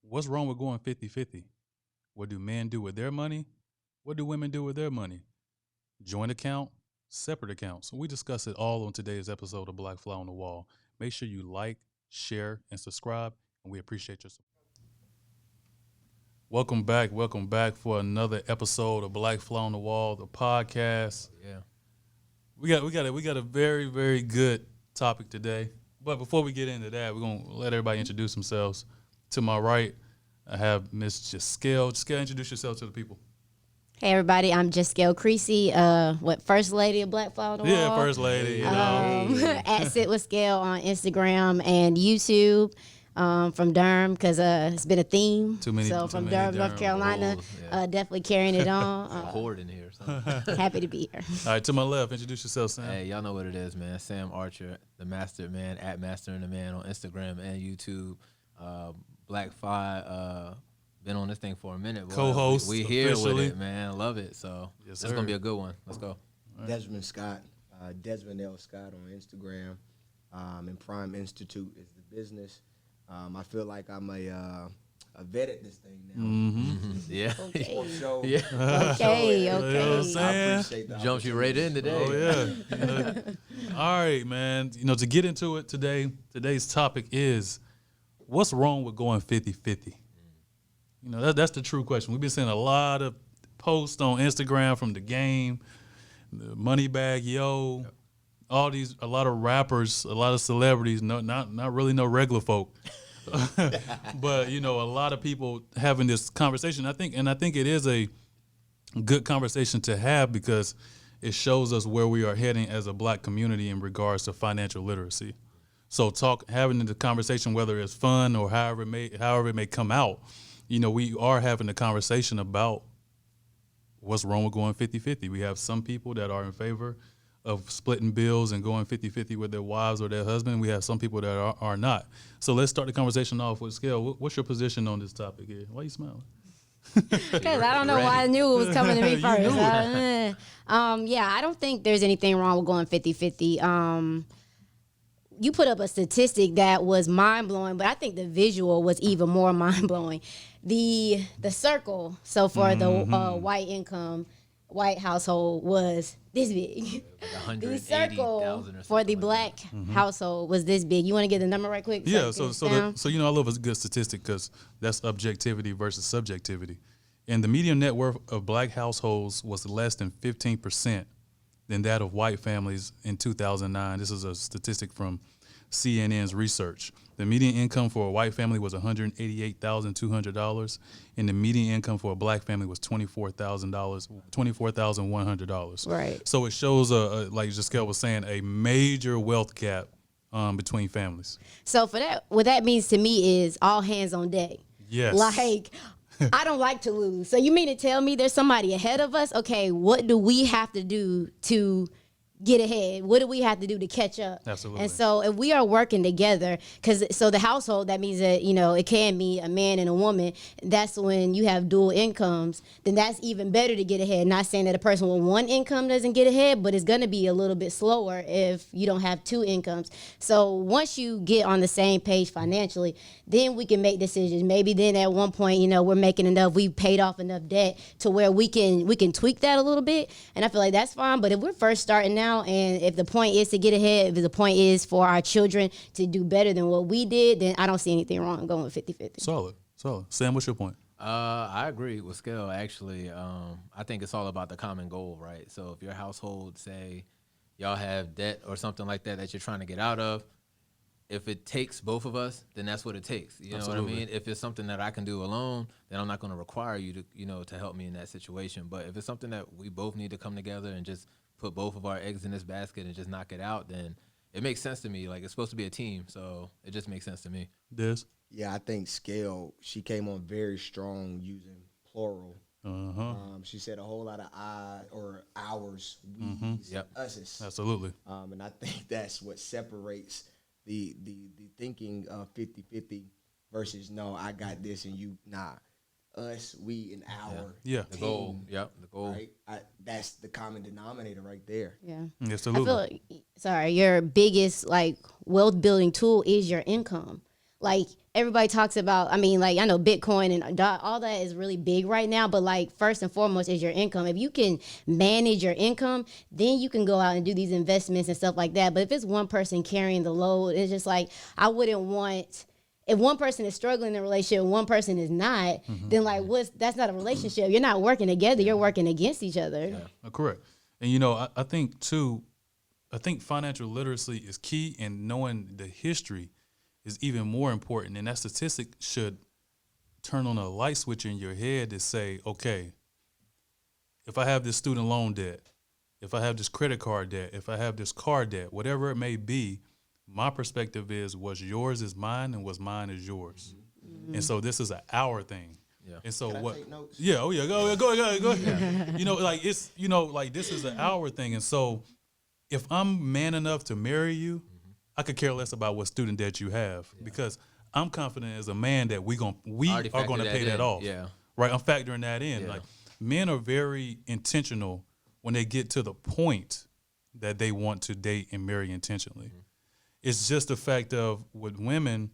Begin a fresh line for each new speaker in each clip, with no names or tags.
What's wrong with going 50-50? What do men do with their money? What do women do with their money? Joint account, separate accounts. We discuss it all on today's episode of Black Fly on the Wall. Make sure you like, share, and subscribe, and we appreciate your support. Welcome back for another episode of Black Fly on the Wall, the podcast.
Yeah.
We got a very, very good topic today. But before we get into that, we're gonna let everybody introduce themselves. To my right, I have Miss Jaskell. Jaskell, introduce yourself to the people.
Hey everybody, I'm Jaskell Creasy, First Lady of Black Fly on the Wall.
Yeah, First Lady.
At Sit With Scale on Instagram and YouTube. From Durham, because it's been a theme.
Too many
From Durham, North Carolina, definitely carrying it on.
A horde in here.
Happy to be here.
All right, to my left, introduce yourself, Sam.
Hey, y'all know what it is, man. Sam Archer, the Mastered Man, at Mastering the Man on Instagram and YouTube. Black Fi, been on this thing for a minute.
Co-host,
we here
officially.
with it, man. Love it. So
Yes,
it's going to be a good one. Let's go.
Right.
Desmond Scott, Desmond L. Scott on Instagram, and Prime Institute is the business. I feel like I'm a vet at this thing now.
Mm-hmm.
Yeah.
Okay.
So,
Yeah.
Okay.
You know what I'm
I
saying?
appreciate the
Jumps you right in today.
Oh, yeah. You know, all right, man. To get into it today, today's topic is what's wrong with going 50-50? That's the true question. We've been seeing a lot of posts on Instagram from the game, the Moneybag Yo, a lot of rappers, a lot of celebrities, not really no regular folk. But, a lot of people having this conversation. I think it is a good conversation to have because it shows us where we are heading as a black community in regards to financial literacy. So having the conversation, whether it's fun or however it may come out, we are having a conversation about what's wrong with going 50-50. We have some people that are in favor of splitting bills and going 50-50 with their wives or their husband. We have some people that are not. So let's start the conversation off with Scale. What's your position on this topic here? Why are you smiling?
Because I don't know why I knew it was coming to me
You
first.
knew
I don't think there's anything wrong with going 50-50. You put up a statistic that was mind-blowing, but I think the visual was even more mind-blowing. The circle, so for the white household was this big. The circle for the black household was this big. You want to get the number right quick?
Yeah, so I love a good statistic because that's objectivity versus subjectivity. And the median net worth of black households was less than 15% than that of white families in 2009. This is a statistic from CNN's research. The median income for a white family was $188,200, and the median income for a black family was $24,100.
Right.
So it shows, like Jaskell was saying, a major wealth gap between families.
So for that, what that means to me is all hands on deck.
Yes.
Like, I don't like to lose. So you mean to tell me there's somebody ahead of us? Okay, what do we have to do to get ahead? What do we have to do to catch up?
Absolutely.
And so if we are working together, so the household, that means that, it can be a man and a woman. That's when you have dual incomes, then that's even better to get ahead. Not saying that a person with one income doesn't get ahead, but it's going to be a little bit slower if you don't have two incomes. So once you get on the same page financially, then we can make decisions. Maybe then at one point, we're making enough, we've paid off enough debt to where we can tweak that a little bit. And I feel like that's fine. But if we're first starting now, and if the point is to get ahead, if the point is for our children to do better than what we did, then I don't see anything wrong going 50-50.
Solid. Sam, what's your point?
I agree with Scale, actually. I think it's all about the common goal, right? So if your household, say, y'all have debt or something like that you're trying to get out of, if it takes both of us, then that's what it takes. You know what I mean? If it's something that I can do alone, then I'm not going to require you to, to help me in that situation. But if it's something that we both need to come together and just put both of our eggs in this basket and just knock it out, then it makes sense to me. Like, it's supposed to be a team, so it just makes sense to me.
Des?
Yeah, I think Scale, she came on very strong using plural. She said a whole lot of ours, we's, us's.
Absolutely.
And I think that's what separates the thinking of 50-50 versus, no, I got this and you, nah. Us, we, and our
team,
the goal. Yep, the goal.
Right? That's the common denominator right there.
Yeah.
Absolutely.
I feel like, your biggest wealth building tool is your income. like everybody talks about, I mean, like I know Bitcoin and all that is really big right now, but like first and foremost is your income. If you can manage your income, then you can go out and do these investments and stuff like that. But if it's one person carrying the load, it's just like I wouldn't want, if one person is struggling in a relationship and one person is not, then like that's not a relationship. You're not working together, you're working against each other.
Yeah. Correct. And I think too, I think financial literacy is key, and knowing the history is even more important. And that statistic should turn on a light switch in your head to say, okay, if I have this student loan debt, if I have this credit card debt, if I have this car debt, whatever it may be, my perspective is what's yours is mine and what's mine is yours. And so this is an hour thing.
Yeah.
And so
Can I
what?
take notes?
Yeah. Oh yeah. Go ahead. Like it's like this is an hour thing. And so if I'm man enough to marry you, I could care less about what student debt you have because I'm confident as a man that we
Already
are going to
factor
pay
that
that
in.
off.
Yeah.
Right. I'm factoring that in.
Yeah.
Like men are very intentional when they get to the point that they want to date and marry intentionally. It's just the fact of with women,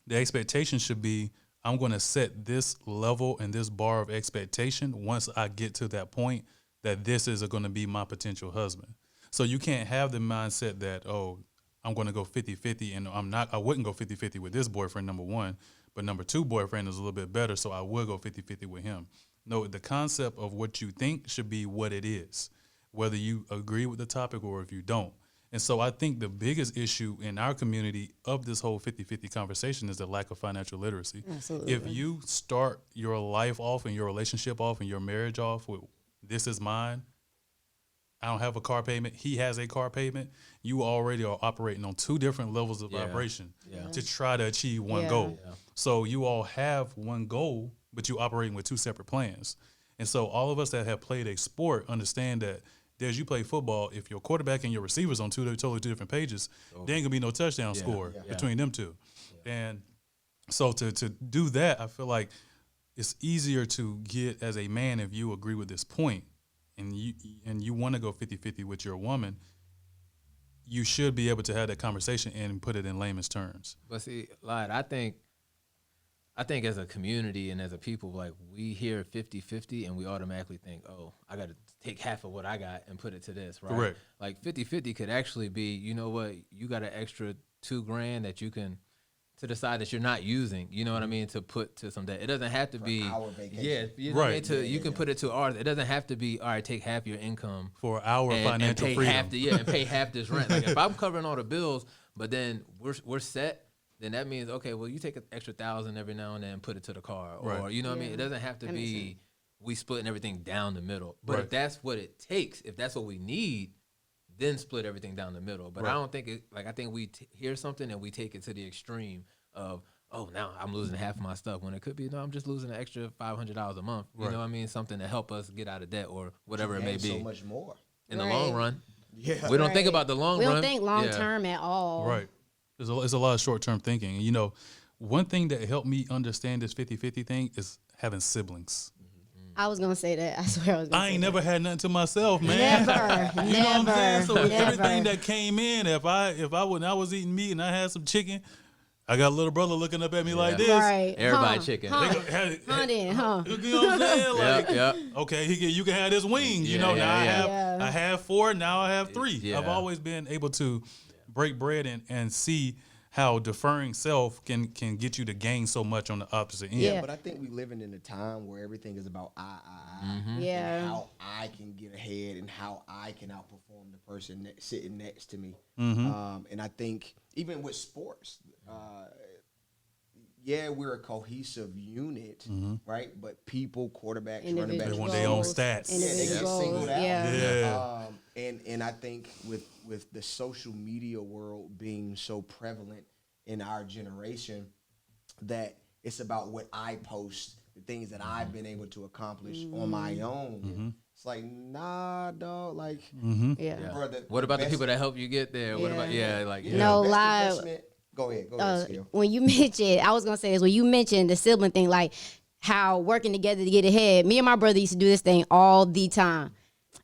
the expectation should be I'm going to set this level and this bar of expectation once I get to that point that this is going to be my potential husband. So you can't have the mindset that, oh, I'm going to go 50-50 and I wouldn't go 50-50 with this boyfriend, number one, but number two boyfriend is a little bit better, so I would go 50-50 with him. No, the concept of what you think should be what it is, whether you agree with the topic or if you don't. And so I think the biggest issue in our community of this whole 50-50 conversation is the lack of financial literacy.
Absolutely.
If you start your life off and your relationship off and your marriage off with this is mine, I don't have a car payment, he has a car payment, you already are operating on two different levels of vibration to try to achieve one goal. Yeah. So you all have one goal, but you're operating with two separate plans. And so all of us that have played a sport understand that as you play football, if your quarterback and your receivers on totally two different pages, there ain't gonna be no touchdown score between them two. Yeah. And so to do that, I feel like it's easier to get as a man if you agree with this point and you want to go 50-50 with your woman, you should be able to have that conversation and put it in layman's terms.
But see, Lyd, I think as a community and as a people, like we hear 50-50 and we automatically think, oh, I got to take half of what I got and put it to this, right?
Correct.
Like 50-50 could actually be, you know what, you got an extra $2,000 that you can, to the side that you're not using, you know what I mean, to put to some debt. It doesn't have to be,
our vacation.
yeah, you know what I mean? You can put it to ours. It doesn't have to be, all right, take half your income
For our
and
financial
pay
freedom.
and pay half this rent. Like if I'm covering all the bills, but then we're set, then that means, okay, well, you take an extra $1,000 every now and then and put it to the car. Or,
Right.
you know what I mean? It doesn't have to
That makes
be we splitting everything down the middle. But
Right.
if that's what it takes, if that's what we need, then split everything down the middle. But I
Right.
don't think it, like, I think we hear something and we take it to the extreme of, oh, now I'm losing half of my stuff, when it could be, no, I'm just losing an extra $500 a month. You
Right.
know what I mean? Something to help us get out of debt or whatever it may be.
So much more.
In the
Right.
long run.
Yeah.
We don't think
Right.
about the long
We
run.
don't think long
Yeah.
term at all.
Right. It's a lot of short-term thinking. And, one thing that helped me understand this 50-50 thing is having siblings.
I was gonna say that. I swear I was gonna
I
say
ain't
that.
never had nothing to myself, man.
Never.
You know what I'm saying? So with
Never.
everything that came in, if I when I was eating meat and I had some chicken, I got a little brother looking up at me like this.
Right.
Everybody chicken.
They
Huh.
go, hey,
Huh then, huh?
You know what I'm saying? Like,
Yep.
okay, you can have this wing.
Yeah,
now
yeah.
I have 4, now I have 3.
Yeah.
I've always been able to break bread and see how deferring self can get you to gain so much on the opposite end.
Yeah.
But I think we living in a time where everything is about I.
Yeah.
And how I can get ahead and how I can outperform the person sitting next to me. And I think even with sports, we're a cohesive unit, right? But people, quarterbacks, running backs,
They want their own stats.
they get
Individuals,
singled out.
yeah.
And I think with the social media world being so prevalent in our generation, that it's about what I post, the things that I've been able to accomplish on my own. It's like, nah, dog. Like,
Yeah.
bro,
What about the
best-
people that help you get there? What about like
No,
best
lie.
investment- Go ahead, Skill.
When you mentioned, I was gonna say this. When you mentioned the sibling thing, like how working together to get ahead. Me and my brother used to do this thing all the time.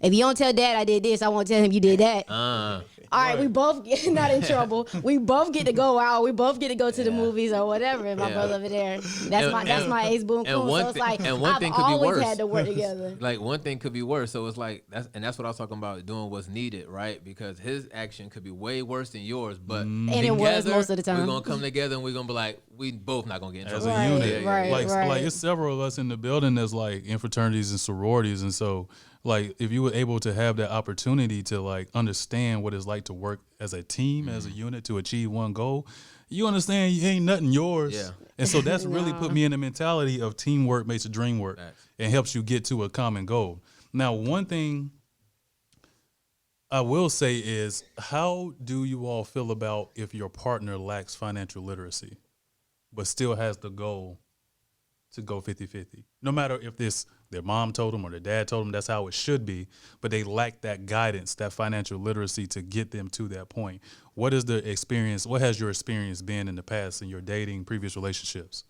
If you don't tell dad I did this, I won't tell him you did that. all right,
Right.
we both get not in trouble. We both get to go out. We both get to go to the
Yeah.
movies or whatever. And my
Yeah.
brother over there. That's
And-
my ace boon
and
coon.
one
So it's
thi-
like
and one
I've
thing could be
always
worse.
had to work together.
Like one thing could be worse. So it's like that's what I was talking about, doing what's needed, right? Because his action could be way worse than yours, but
And it was
together,
most of the time.
we're gonna come together and we're gonna be like, we both not gonna get in
As
trouble.
a
Right,
unit,
right,
like
right.
it's several of us in the building that's like in fraternities and sororities, and so like if you were able to have that opportunity to like understand what it's like to work as a team, as a unit to achieve one goal, you understand you ain't nothing yours.
Yeah.
And so that's really put me in the mentality of teamwork makes the dream work
Facts.
and helps you get to a common goal. Now, one thing I will say is, how do you all feel about if your partner lacks financial literacy but still has the goal to go 50-50? No matter if their mom told them or their dad told them that's how it should be, but they lack that guidance, that financial literacy to get them to that point. What is the experience? What has your experience been in the past in your dating, previous relationships?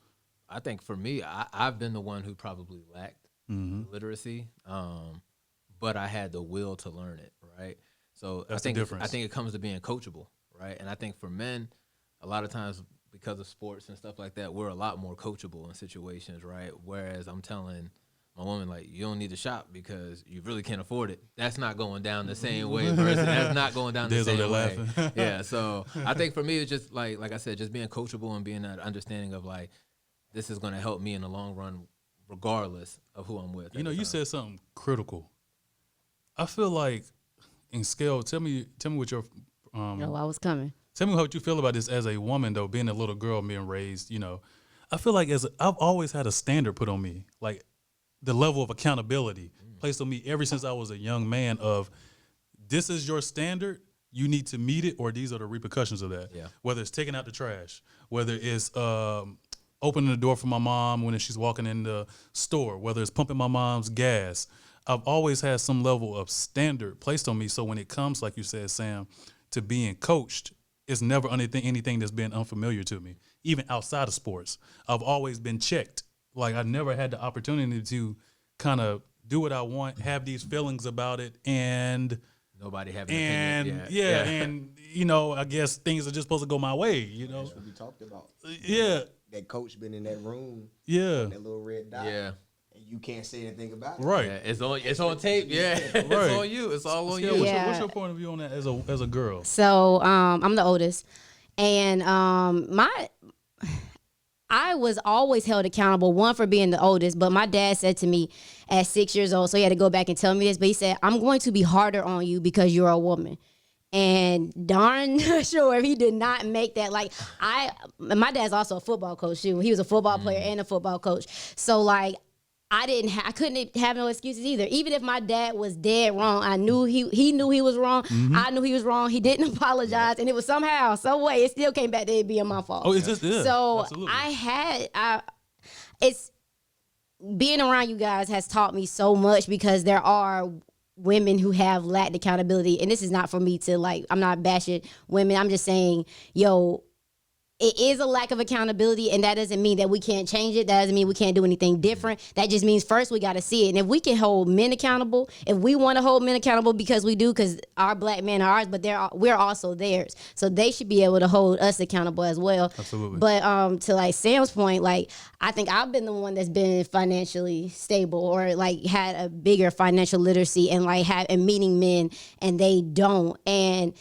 I think for me, I've been the one who probably lacked literacy, but I had the will to learn it, right? So
That's
I think
the difference.
I think it comes to being coachable, right? And I think for men, a lot of times because of sports and stuff like that, we're a lot more coachable in situations, right? Whereas I'm telling my woman, like, you don't need to shop because you really can't afford it. That's not going down the same way. Versus that's not going down the
Diz over
same
there
way.
laughing.
Yeah. So I think for me, it's just like I said, just being coachable and being that understanding of like, this is going to help me in the long run, regardless of who I'm with.
You know, you said something critical. I feel like, in scale, tell me what your
No, I was coming.
tell me what you feel about this as a woman though, being a little girl, being raised. You know, I feel like I've always had a standard put on me, like the level of accountability placed on me ever since I was a young man. Of this is your standard, you need to meet it, or these are the repercussions of that.
Yeah.
Whether it's taking out the trash, whether it's opening the door for my mom when she's walking in the store, whether it's pumping my mom's gas. I've always had some level of standard placed on me. So when it comes, like you said, Sam, to being coached, it's never anything that's been unfamiliar to me. Even outside of sports, I've always been checked. Like I never had the opportunity to kind of do what I want, have these feelings about it, and
nobody having an opinion.
and you know, I guess things are just supposed to go my way. You know,
That's what we talked about.
yeah,
That coach been in that room,
yeah,
that little red dot,
Yeah.
and you can't say anything about it.
right.
Yeah, it's on tape. Yeah, it's
Right.
on you. It's all on
Yeah,
you.
Yeah.
what's your point of view on that as a girl?
So I'm the oldest, and I was always held accountable, one, for being the oldest, but my dad said to me at 6 years old, so he had to go back and tell me this, but he said, I'm going to be harder on you because you're a woman. And darn sure if he did not make that, like my dad's also a football coach too. He was a football player and a football coach. So like I couldn't have no excuses either. Even if my dad was dead wrong, I knew he knew he was wrong. I knew he was wrong. He didn't apologize, and it was somehow, some way, it still came back to it being my fault.
Oh, it's just
So
absolutely.
it's being around you guys has taught me so much, because there are women who have lacked accountability, and this is not for me to like, I'm not bashing women. I'm just saying, yo, it is a lack of accountability, and that doesn't mean that we can't change it. That doesn't mean we can't do anything different. That just means first we got to see it. And if we can hold men accountable, if we want to hold men accountable, because we do, because our black men are ours, but we're also theirs. So they should be able to hold us accountable as well.
Absolutely.
But to like Sam's point, like I think I've been the one that's been financially stable, or like had a bigger financial literacy, and like and meeting men and they don't. And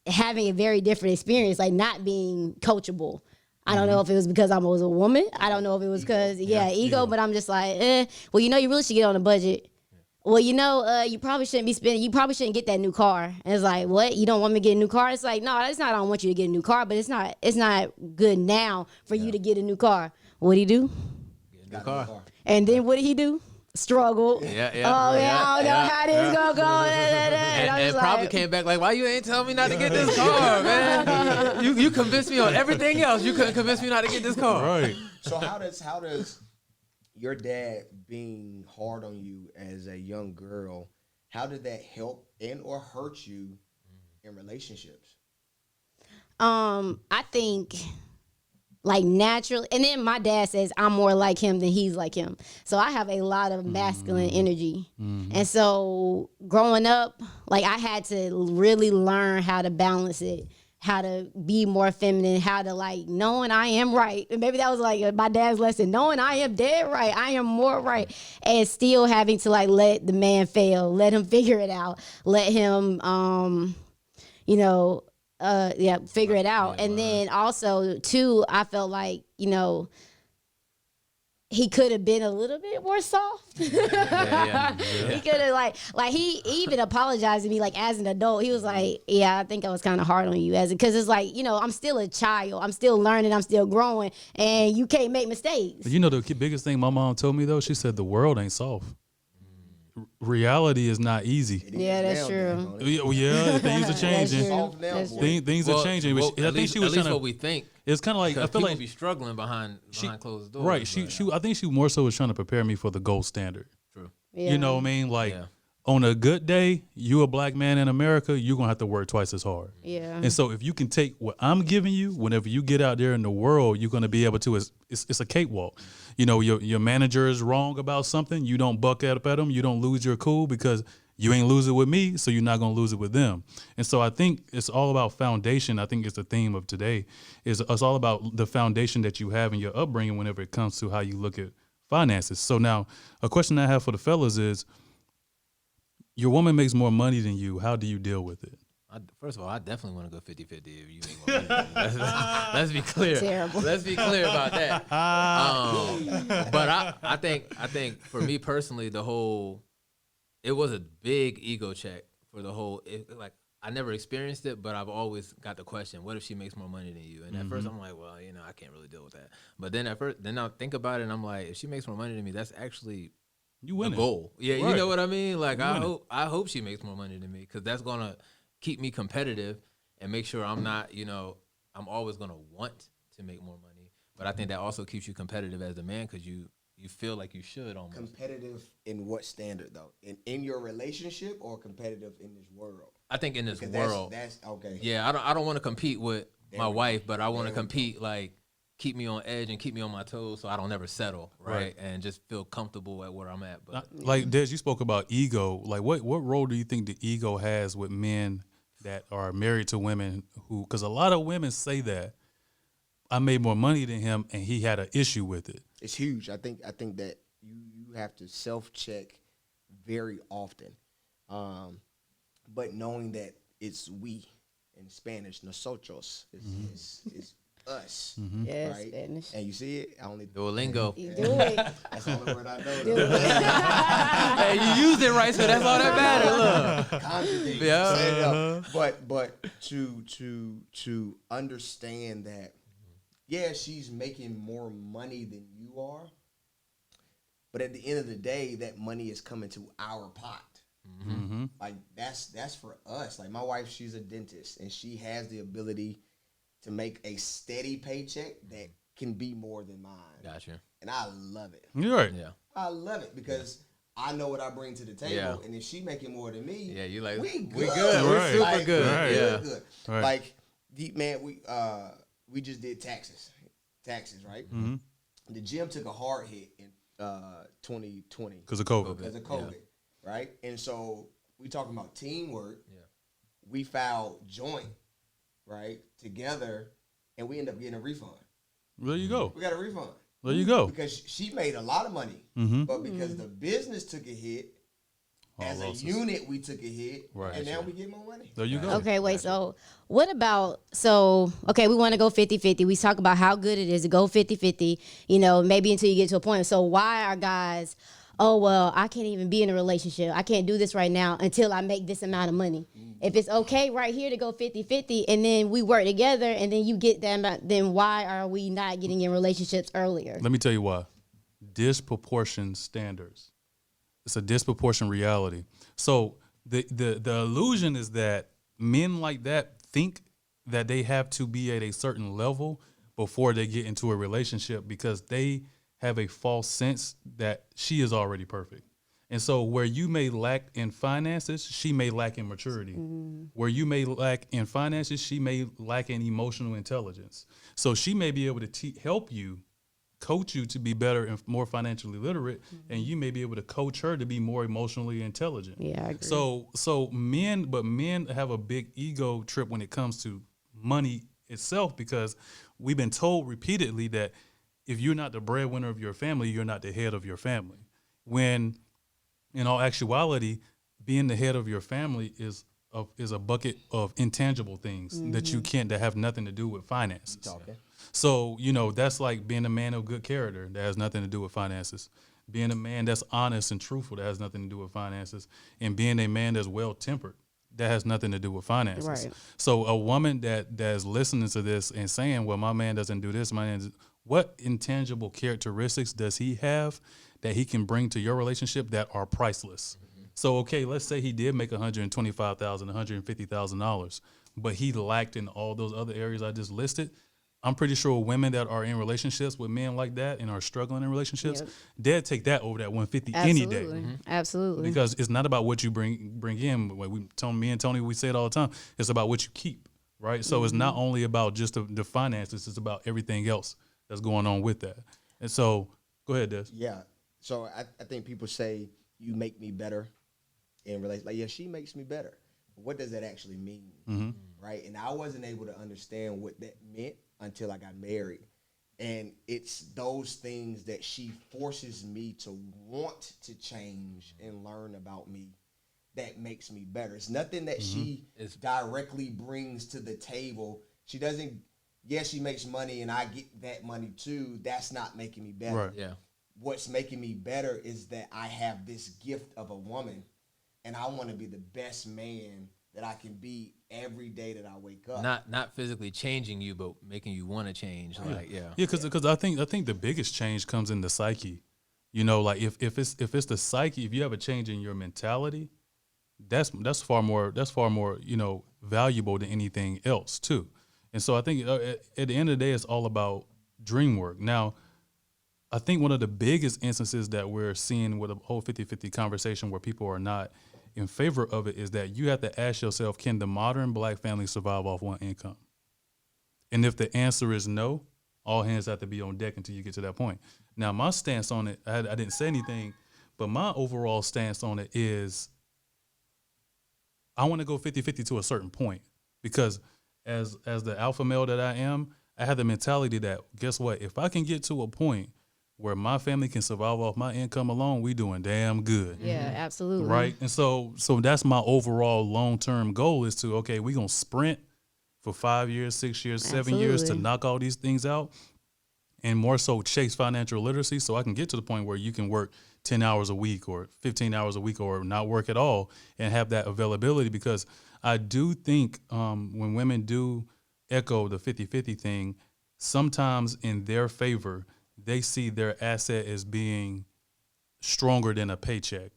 having a very different experience, like not being coachable. I don't know if it was because I was a woman. I don't know if it was because, ego, but I'm just like, well, you know, you really should get on a budget. Well, you know, you probably shouldn't be spending, you probably shouldn't get that new car. And it's like, what? You don't want me to get a new car? It's like, no, it's not I don't want you to get a new car, but it's not good now for you to get a new car. What'd he do?
The car.
And then what did he do? Struggle.
Yeah.
Oh, yeah, I don't know how this gonna go. And I'm
And
just
probably
like,
came back like, why you ain't telling me not to get this car, man? You convinced me on everything else. You couldn't convince me not to get this car.
Right.
So how does your dad being hard on you as a young girl, how did that help and or hurt you in relationships?
I think like naturally. And then my dad says I'm more like him than he's like him. So I have a lot of masculine energy. And so growing up, like I had to really learn how to balance it, how to be more feminine, how to like knowing I am right. And maybe that was like my dad's lesson, knowing I am dead right, I am more right. And still having to like let the man fail, let him figure it out, let him, figure it out. And then also too, I felt like, he could have been a little bit more soft. He could have like he even apologized to me like as an adult. He was like, "Yeah, I think I was kind of hard on you because it's like I'm still a child. I'm still learning. I'm still growing, and you can't make mistakes."
The biggest thing my mom told me though, she said the world ain't soft. Reality is not easy.
Yeah, that's true.
Yeah, things are changing.
That's true.
Things are changing.
Well,
I think she was trying to.
What we think.
It's kind of like I feel like
be struggling behind closed doors.
Right. I think she more so was trying to prepare me for the gold standard.
True.
Yeah.
You know what I mean? Like on a good day, you a black man in America, you're gonna have to work twice as hard.
Yeah.
And so if you can take what I'm giving you, whenever you get out there in the world, you're gonna be able to. It's a cakewalk. Your manager is wrong about something, you don't buck up at them, you don't lose your cool because you ain't lose it with me, so you're not gonna lose it with them. And so I think it's all about foundation. I think it's the theme of today. It's all about the foundation that you have in your upbringing whenever it comes to how you look at finances. So now a question I have for the fellas is, your woman makes more money than you. How do you deal with it?
First of all, I definitely want to go 50-50 if you ain't going to let's be clear.
Terrible.
Let's be clear about that. But I think for me personally, it was a big ego check for the whole. I never experienced it, but I've always got the question: what if she makes more money than you? And at first, I'm like, well, I can't really deal with that. But then then I think about it, and I'm like, if she makes more money than me, that's actually
you win
the goal. Yeah,
right.
You know what I mean? Like I hope she makes more money than me because that's gonna keep me competitive and make sure I'm not, I'm always gonna want to make more money. But I think that also keeps you competitive as a man because you feel like you should almost.
Competitive in what standard though? In your relationship or competitive in this world?
I think in this
Because
world.
That's okay.
Yeah, I don't want to compete with my wife, but I want to compete like keep me on edge and keep me on my toes so I don't ever settle, right? And just feel comfortable at where I'm at. But
like Des, you spoke about ego. Like what role do you think the ego has with men that are married to women who, because a lot of women say that I made more money than him and he had an issue with it.
It's huge. I think that you have to self-check very often. But knowing that it's we in Spanish, nosotros is us.
Yeah,
right?
Spanish.
And you see it? I only
Duolingo.
You do it.
That's the only word I know.
Do it.
Hey, you used it right, so that's all that matters. Look.
Conjugate.
Yeah.
But to understand that, yeah, she's making more money than you are, but at the end of the day, that money is coming to our pot. Like that's for us. Like my wife, she's a dentist, and she has the ability to make a steady paycheck that can be more than mine.
Gotcha.
And I love it.
You're right.
Yeah.
I love it because I know what I bring to the table, and if she making more than me,
Yeah, you like
we good.
We good. We're
Right.
super
Like,
good.
Right.
Yeah.
good.
Right.
Like, man, we just did taxes, right?
Mm-hmm.
The gym took a hard hit in 2020
Because of COVID.
because of COVID, right? And so we talking about teamwork.
Yeah.
We filed joint, right, together, and we end up getting a refund.
There you go.
We got a refund
There you go.
because she made a lot of money,
Mm-hmm.
but because the business took a hit,
All
as a
losses.
unit we took a hit,
Right.
and now we get more money.
There you go.
Okay, wait. So, what about we want to go 50-50. We talk about how good it is to go 50-50, maybe until you get to a point. So, why are guys, oh, well, I can't even be in a relationship. I can't do this right now until I make this amount of money. If it's okay right here to go 50-50 and then we work together and then you get that amount, then why are we not getting in relationships earlier?
Let me tell you why. Disproportionate standards. It's a disproportionate reality. So the illusion is that men like that think that they have to be at a certain level before they get into a relationship because they have a false sense that she is already perfect. And so where you may lack in finances, she may lack in maturity. Where you may lack in finances, she may lack in emotional intelligence. So she may be able to help you, coach you to be better and more financially literate, and you may be able to coach her to be more emotionally intelligent.
Yeah, I agree.
So men have a big ego trip when it comes to money itself, because we've been told repeatedly that if you're not the breadwinner of your family, you're not the head of your family. When in all actuality, being the head of your family is a bucket of intangible things that have nothing to do with finances.
Talking.
So, that's like being a man of good character that has nothing to do with finances. Being a man that's honest and truthful that has nothing to do with finances. And being a man that's well-tempered that has nothing to do with finances.
Right.
So a woman that's listening to this and saying, well, my man doesn't do this, what intangible characteristics does he have that he can bring to your relationship that are priceless? So, okay, let's say he did make $125,000, $150,000, but he lacked in all those other areas I just listed. I'm pretty sure women that are in relationships with men like that and are struggling in relationships, they'd take that over that 150 any day.
Absolutely.
Because it's not about what you bring in. Me and Tony, we say it all the time. It's about what you keep, right? So it's not only about just the finances. It's about everything else that's going on with that. And so, go ahead, Des.
Yeah. So I think people say you make me better in relation. Like, yeah, she makes me better. What does that actually mean? Right? And I wasn't able to understand what that meant until I got married. And it's those things that she forces me to want to change and learn about me that makes me better. It's nothing that she directly brings to the table. She doesn't, yes, she makes money and I get that money too. That's not making me better.
Right.
Yeah.
What's making me better is that I have this gift of a woman and I want to be the best man that I can be every day that I wake up.
Not physically changing you, but making you want to change.
Because I think the biggest change comes in the psyche. Like if it's the psyche, if you have a change in your mentality, that's far more valuable than anything else too. And so I think at the end of the day, it's all about dream work. Now, I think one of the biggest instances that we're seeing with a whole 50-50 conversation where people are not in favor of it is that you have to ask yourself, can the modern black family survive off one income? And if the answer is no, all hands have to be on deck until you get to that point. Now, my stance on it, I didn't say anything, but my overall stance on it is I want to go 50-50 to a certain point, because as the alpha male that I am, I have the mentality that, guess what, if I can get to a point where my family can survive off my income alone, we doing damn good.
Yeah, absolutely.
Right? And so that's my overall long-term goal is to, okay, we're going to sprint for 5 years, 6 years, 7 years to
Absolutely.
knock all these things out, and more so chase financial literacy so I can get to the point where you can work 10 hours a week or 15 hours a week or not work at all and have that availability. Because I do think when women do echo the 50-50 thing, sometimes in their favor, they see their asset as being stronger than a paycheck.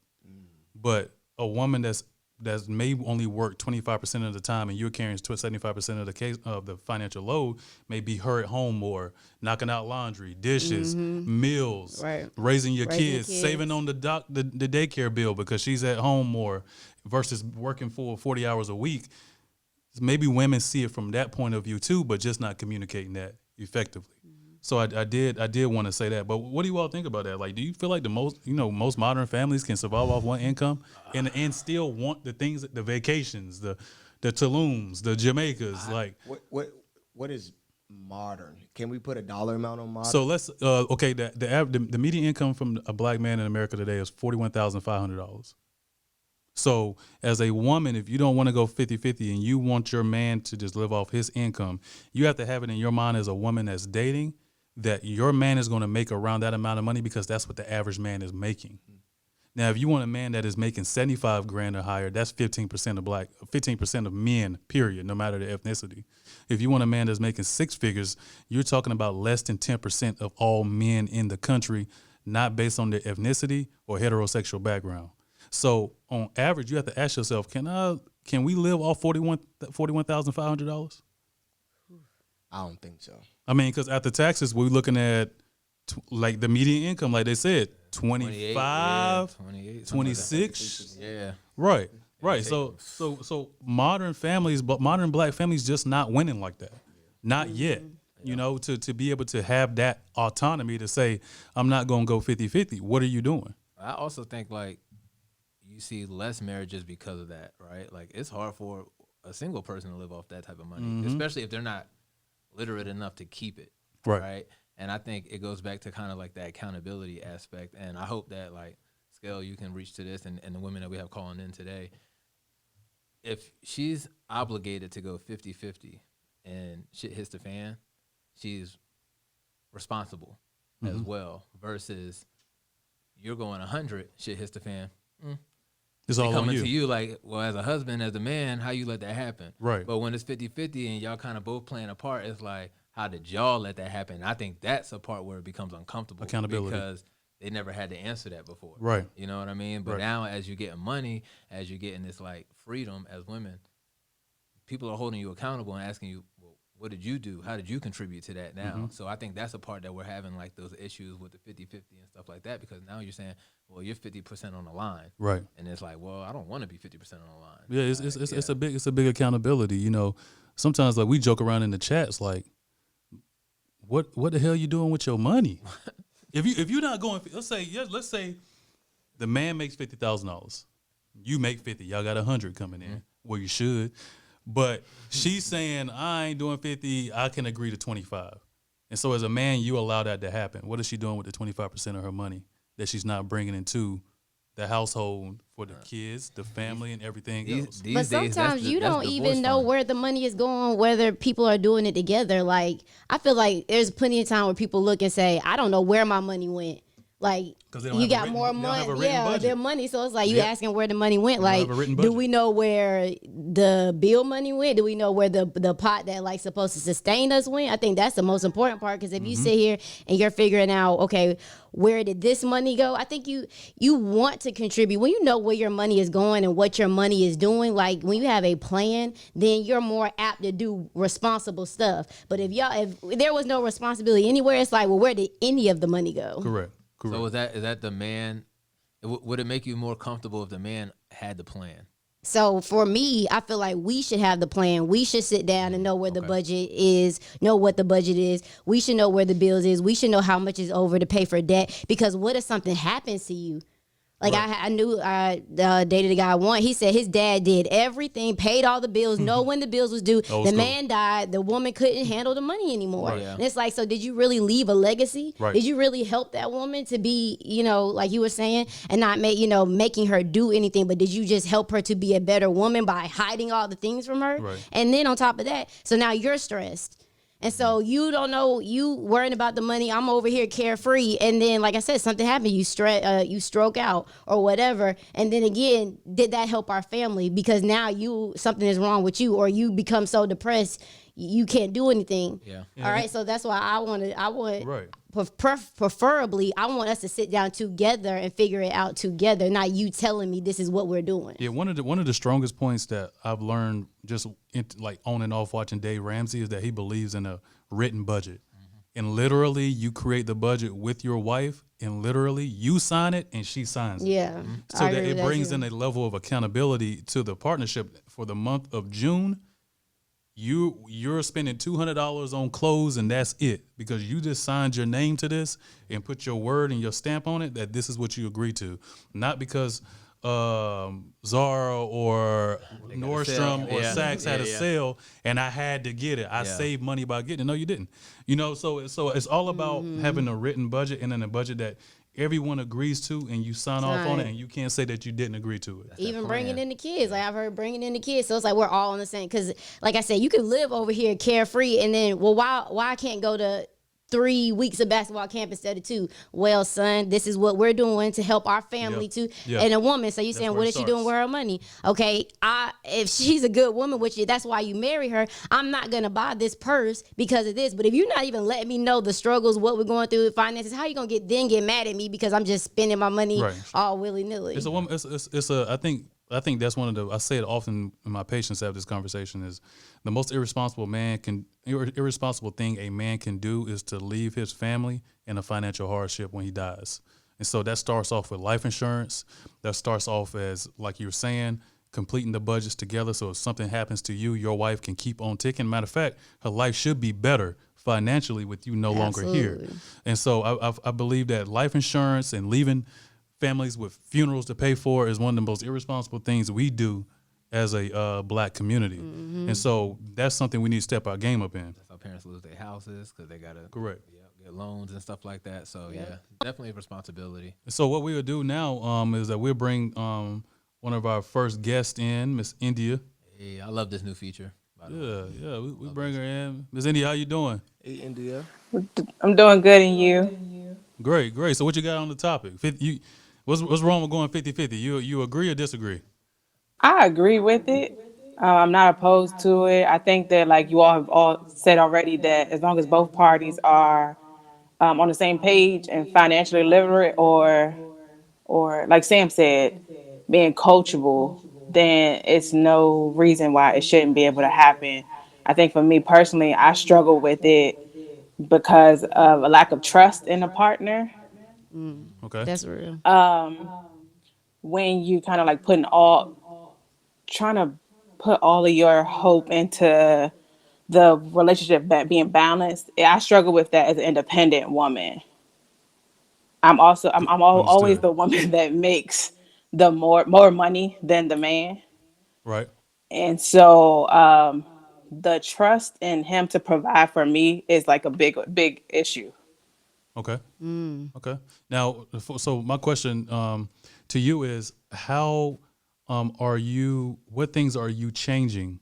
But a woman that's may only work 25% of the time and you're carrying 75% of the case of the financial load may be her at home more, knocking out laundry, dishes, meals,
Right.
raising your
Raising
kids,
kids.
saving on the daycare bill because she's at home more versus working for 40 hours a week. Maybe women see it from that point of view too, but just not communicating that effectively. So I did want to say that, but what do you all think about that? Like, do you feel like the most modern families can survive off one income and still want the things, the vacations, the Tulums, the Jamaicas, like?
What is modern? Can we put a dollar amount on modern?
So let's okay. The median income from a black man in America today is $41,500. So as a woman, if you don't want to go 50-50 and you want your man to just live off his income, you have to have it in your mind as a woman that's dating that your man is going to make around that amount of money because that's what the average man is making. Now, if you want a man that is making 75 grand or higher, that's 15% of men, period, no matter the ethnicity. If you want a man that's making six figures, you're talking about less than 10% of all men in the country, not based on their ethnicity or heterosexual background. So on average, you have to ask yourself, can we live off $41,500?
I don't think so.
I mean, because after taxes, we're looking at like the median income, like they said, 25,
28,
26.
Yeah.
Right. Right.
take
So modern families, but modern black families just not winning like that. Not yet. You know, to be able to have that autonomy to say, I'm not going to go 50-50. What are you doing?
I also think like you see less marriages because of that, right? Like it's hard for a single person to live off that type of money, especially if they're not literate enough to keep it,
Right.
And I think it goes back to kind of like that accountability aspect. And I hope that like Scale, you can reach to this, and the women that we have calling in today. If she's obligated to go 50-50 and shit hits the fan, she's responsible as well, versus you're going 100, shit hits the fan.
It's
They
all on
coming
you.
to you like, well, as a husband, as a man, how you let that happen?
Right.
But when it's 50-50 and y'all kind of both playing a part, it's like, how did y'all let that happen? I think that's a part where it becomes uncomfortable.
Accountability.
Because they never had to answer that before.
Right.
You know what I mean? But
Right.
now as you're getting money, as you're getting this like freedom as women, people are holding you accountable and asking you, well, what did you do? How did you contribute to that now? So I think that's a part that we're having like those issues with the 50-50 and stuff like that, because now you're saying, well, you're 50% on the line.
Right.
And it's like, well, I don't want to be 50% on the line.
Yeah,
Like,
it's a big accountability. You know, sometimes like we joke around in the chats like, what the hell you doing with your money? if you're not going, let's say the man makes $50,000, you make 50, y'all got 100 coming in. Well, you should, but she's saying I ain't doing 50, I can agree to 25, and so as a man, you allow that to happen. What is she doing with the 25% of her money that she's not bringing into the household for the kids, the family, and everything else?
These
But
days, that's
sometimes
the-
you
that's
don't
the
even
divorce
know
fund.
where the money is going, whether people are doing it together. Like, I feel like there's plenty of time where people look and say, I don't know where my money went. Like,
'Cause they don't
you
have a
got
written-
more
they don't have a
money.
written
Yeah,
budget.
their money. So it's like you
Yep.
asking where the money went.
don't
Like,
have a written
do
budget.
we know where the bill money went? Do we know where the pot that like supposed to sustain us went? I think that's the most important part, because if you sit here and you're figuring out, okay, where did this money go? I think you want to contribute when you know where your money is going and what your money is doing. Like, when you have a plan, then you're more apt to do responsible stuff. But if there was no responsibility anywhere, it's like, well, where did any of the money go?
Correct.
So is that the man? Would it make you more comfortable if the man had the plan?
So for me, I feel like we should have the plan. We should sit down and know where the budget is, know what the budget is. We should know where the bills is. We should know how much is over to pay for debt. Because what if something happens to you? Like, I knew I dated a guy once. He said his dad did everything, paid all the bills, know when the bills was due.
Old
The
school.
man died. The woman couldn't handle the money anymore.
Right. Yeah.
And it's like, so did you really leave a legacy?
Right.
Did you really help that woman to be, like you were saying, and not making her do anything, but did you just help her to be a better woman by hiding all the things from her?
Right.
And then on top of that, so now you're stressed. And so you don't know, you worrying about the money. I'm over here carefree, and then, like I said, something happened. You stroke out or whatever, and then again, did that help our family? Because now something is wrong with you, or you become so depressed you can't do anything.
Yeah.
All right. So that's why I want
Right.
preferably, I want us to sit down together and figure it out together, not you telling me this is what we're doing.
Yeah, one of the strongest points that I've learned just like on and off watching Dave Ramsey is that he believes in a written budget. And literally, you create the budget with your wife, and literally, you sign it and she signs it.
Yeah.
So
I
that
agree
it
with
brings
too.
in a level of accountability to the partnership. For the month of June, you're spending $200 on clothes, and that's it, because you just signed your name to this and put your word and your stamp on it that this is what you agree to, not because Zara or Nordstrom or
Yeah.
Saks had a
Yeah.
sale and I had to get it. I saved money by getting it. No, you didn't. So it's all about having a written budget, and then a budget that everyone agrees to, and you sign off on it,
Right.
and you can't say that you didn't agree to it.
Even bringing in the kids. Like, I've heard bringing in the kids. So it's like we're all on the same. Because, like I said, you can live over here carefree, and then, well, why I can't go to 3 weeks of basketball camp instead of 2? Well, son, this is what we're doing to help our family
Yep.
too.
Yep.
And a woman, so you're saying,
where
what
it
is she
starts.
doing with her money? Okay, if she's a good woman, which that's why you marry her, I'm not gonna buy this purse because of this. But if you're not even letting me know the struggles, what we're going through with finances, how you gonna get mad at me because I'm just spending my money
Right.
all willy nilly?
It's a woman. It's a. I think that's one of the. I say it often when my patients have this conversation. Is the most irresponsible thing a man can do is to leave his family in a financial hardship when he dies. And so that starts off with life insurance. That starts off as, like you were saying, completing the budgets together. So if something happens to you, your wife can keep on ticking. Matter of fact, her life should be better financially with you no longer here.
Absolutely.
And so I believe that life insurance and leaving families with funerals to pay for is one of the most irresponsible things we do as a black community. And so that's something we need to step our game up in.
That's how parents lose their houses because they gotta
Correct.
get loans and stuff like that. So yeah, definitely a responsibility.
So what we will do now is that we'll bring one of our first guests in, Miss India.
Hey, I love this new feature. By the way.
Yeah, we bring her in. Miss India, how you doing?
Hey, India.
I'm doing good, and you?
Great. So what you got on the topic? What's wrong with going 50-50? You agree or disagree?
I agree with it. I'm not opposed to it. I think that, like you all have all said already, that as long as both parties are on the same page and financially literate, or like Sam said, being coachable, then it's no reason why it shouldn't be able to happen. I think for me personally, I struggle with it because of a lack of trust in a partner.
Okay.
That's real.
When you kind of like trying to put all of your hope into the relationship being balanced. I struggle with that as an independent woman. Always
Understood.
the woman that makes the more money than the man.
Right.
And so the trust in him to provide for me is like a big issue.
Okay. Okay. Now, so my question to you is, how what things are you changing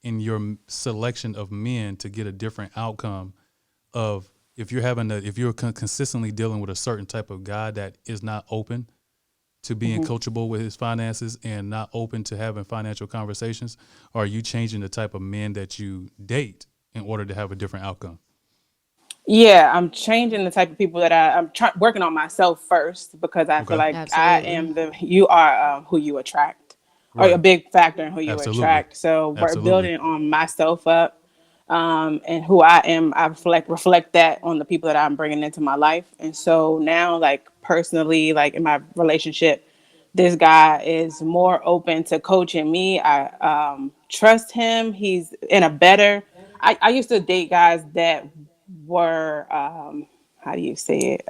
in your selection of men to get a different outcome of if you're consistently dealing with a certain type of guy that is not open to being coachable with his finances and not open to having financial conversations? Are you changing the type of men that you date in order to have a different outcome?
Yeah, I'm changing the type of people that I'm working on myself first because I feel
Okay.
like
Absolutely.
you are who you attract, or a
Right.
big factor in who you
Absolutely.
attract. So we're
Absolutely.
building on myself up, and who I am. I reflect that on the people that I'm bringing into my life. And so now, like personally, like in my relationship, this guy is more open to coaching me. I trust him. He's in a better. I used to date guys that were how do you say it?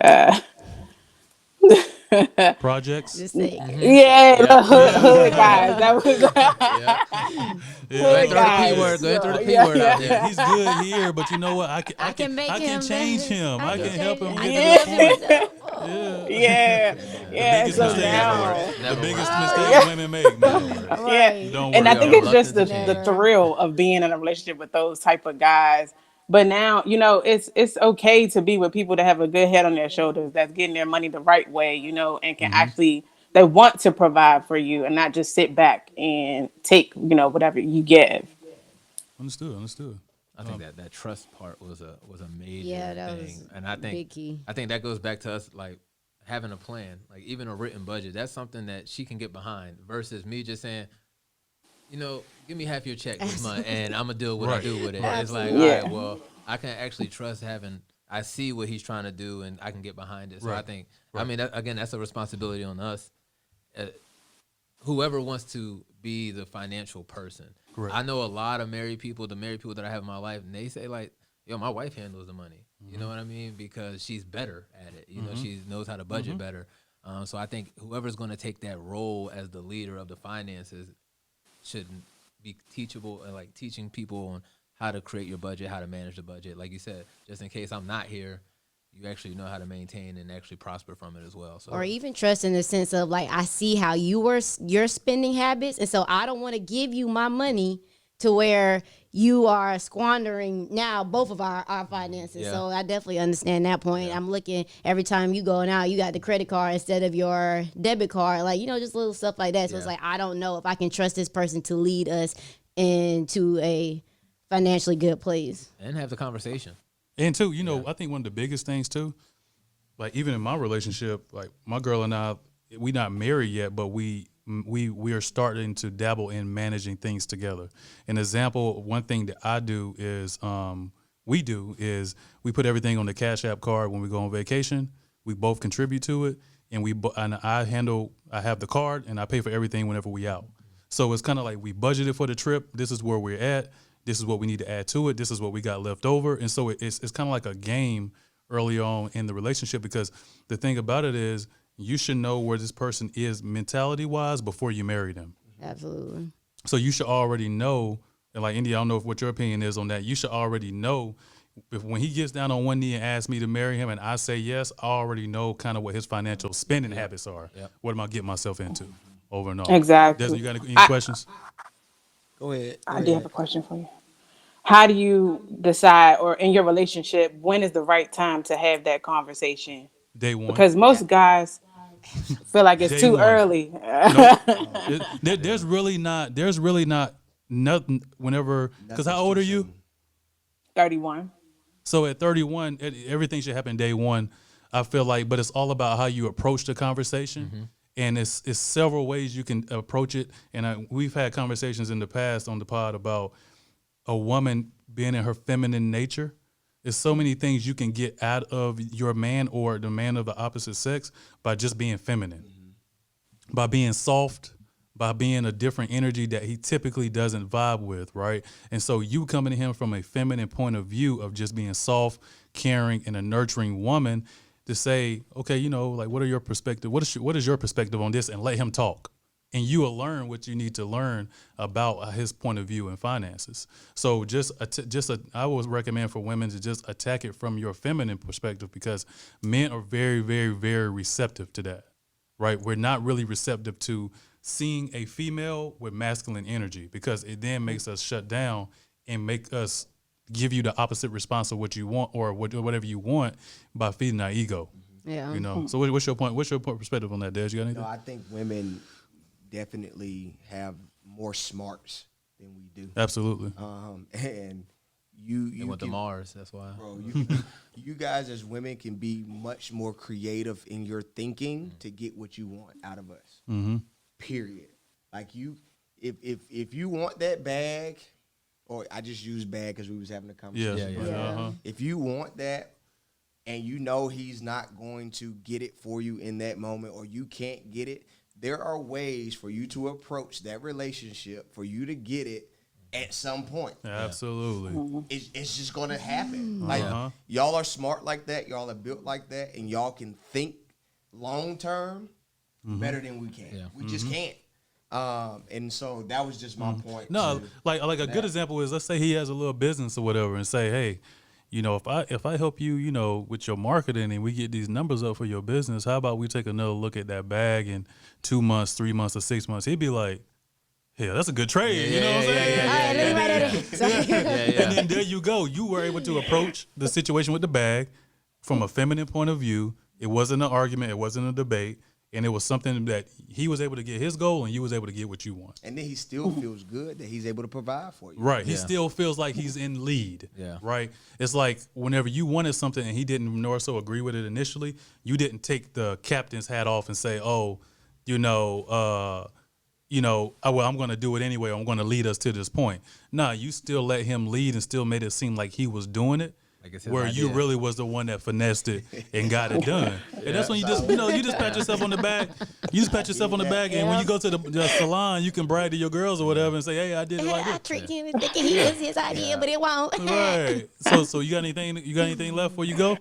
Projects.
Just say,
Yeah,
Yeah,
the hood guys. That was
yeah. Go ahead,
hood
throw the p
guys.
word. Go ahead, throw the p
Yeah,
word out
yeah.
there.
He's good here, but you know what?
I can make
I can
him
change
better.
him. I can help him
I
get
can
to
help
this point.
myself.
Yeah,
The
yeah.
biggest
So
Nah,
mistake,
never
now,
works.
the
Never
biggest
works.
mistake women make, man.
yeah,
Don't
and
worry
I
We
think
are
it's just
reluctant to
the
change.
thrill of being in a relationship with those type of guys. But now, it's okay to be with people that have a good head on their shoulders, that's getting their money the right way, and can actually they want to provide for you and not just sit back and take, whatever you give.
Understood.
I think that trust part was a major
Yeah, that
thing,
was
and I think
big key.
that goes back to us like having a plan, like even a written budget. That's something that she can get behind versus me just saying, give me half your check this month, and I'm gonna deal what I
Right.
do with it.
Right.
It's like, all
Yeah.
right, well, I can actually trust having. I see what he's trying to do, and I can get behind it. So I
Right.
think,
Right.
I mean, again, that's a responsibility on us. Whoever wants to be the financial person.
Correct.
I know a lot of married people, the married people that I have in my life, and they say like, yo, my wife handles the money. You know what I mean? Because she's better at it. She knows how to budget better. So I think whoever's going to take that role as the leader of the finances should be teachable and like teaching people on how to create your budget, how to manage the budget. Like you said, just in case I'm not here, you actually know how to maintain and actually prosper from it as well. So
Or even trust in the sense of like, I see how your spending habits, and so I don't want to give you my money to where you are squandering now both of our finances.
Yeah.
So I definitely understand that point. I'm looking every time you going out, you got the credit card instead of your debit card, like, just little stuff like that. So it's
Yeah.
like, I don't know if I can trust this person to lead us into a financially good place.
and have the conversation.
And too, I think one of the biggest things too, like even in my relationship, like my girl and I, we not married yet, but we are starting to dabble in managing things together. An example, one thing that I do is we put everything on the Cash App card when we go on vacation. We both contribute to it, and I have the card, and I pay for everything whenever we out. So it's kind of like we budgeted for the trip. This is where we're at. This is what we need to add to it. This is what we got left over. And so it's kind of like a game early on in the relationship, because the thing about it is you should know where this person is mentality-wise before you marry them.
Absolutely.
So you should already know, and like India, I don't know what your opinion is on that. You should already know when he gets down on one knee and asks me to marry him and I say yes, I already know kind of what his financial spending habits are.
Yep.
What am I getting myself into over and over?
Exactly.
Desmond, you got any questions?
Go ahead.
I did have a question for you. How do you decide, or in your relationship, when is the right time to have that conversation?
Day one.
Because most guys feel like it's
Day
too
one.
early.
There's really not nothing whenever, because how old are you?
31.
So at 31, everything should happen day one, I feel like, but it's all about how you approach the conversation. And it's several ways you can approach it. And we've had conversations in the past on the pod about a woman being in her feminine nature. There's so many things you can get out of your man or the man of the opposite sex by just being feminine, by being soft, by being a different energy that he typically doesn't vibe with, right? And so you coming to him from a feminine point of view of just being soft, caring, and a nurturing woman to say, okay, like, what are your perspective? What is your perspective on this? And let him talk. And you will learn what you need to learn about his point of view and finances. So I would recommend for women to just attack it from your feminine perspective, because men are very, very, very receptive to that, right? We're not really receptive to seeing a female with masculine energy, because it then makes us shut down and make us give you the opposite response of what you want or whatever you want by feeding our ego.
Yeah.
So what's your point? What's your perspective on that, Des? You got anything?
No, I think women definitely have more smarts than we do.
Absolutely.
And you
went to Mars. That's why.
Bro, you guys as women can be much more creative in your thinking to get what you want out of us. Period. Like if you want that bag, or I just use bag because we was having a conversation.
Yeah.
If you want that, and you know he's not going to get it for you in that moment, or you can't get it, there are ways for you to approach that relationship for you to get it at some point.
Absolutely.
It's just going to happen. Like, y'all are smart like that. Y'all are built like that. And y'all can think long term better than we can.
Yeah.
We just can't. And so that was just my point.
No,
to
like a
that.
good example is, let's say he has a little business or whatever, and say, hey, if I help you, with your marketing and we get these numbers up for your business, how about we take another look at that bag in 2 months, 3 months, or 6 months? He'd be like, hell, that's a good trade. You know what I'm saying? And then there you go. You were able to approach the situation with the bag from a feminine point of view. It wasn't an argument. It wasn't a debate. And it was something that he was able to get his goal, and you was able to get what you want.
And then he still feels good that he's able to provide for you.
Right. He still feels like he's in lead.
Yeah.
Right. It's like whenever you wanted something and he didn't nor so agree with it initially, you didn't take the captain's hat off and say, oh, well, I'm going to do it anyway. I'm going to lead us to this point. Nah, you still let him lead and still made it seem like he was doing it. Where you really was the one that finessed it and got it done. And that's when you just pat yourself on the back. You just pat yourself on the back, and when you go to the salon, you can brag to your girls or whatever and say, hey, I did it like this.
I tricked him and thinking he was his idea, but it won't.
Right. So you got anything left before you go?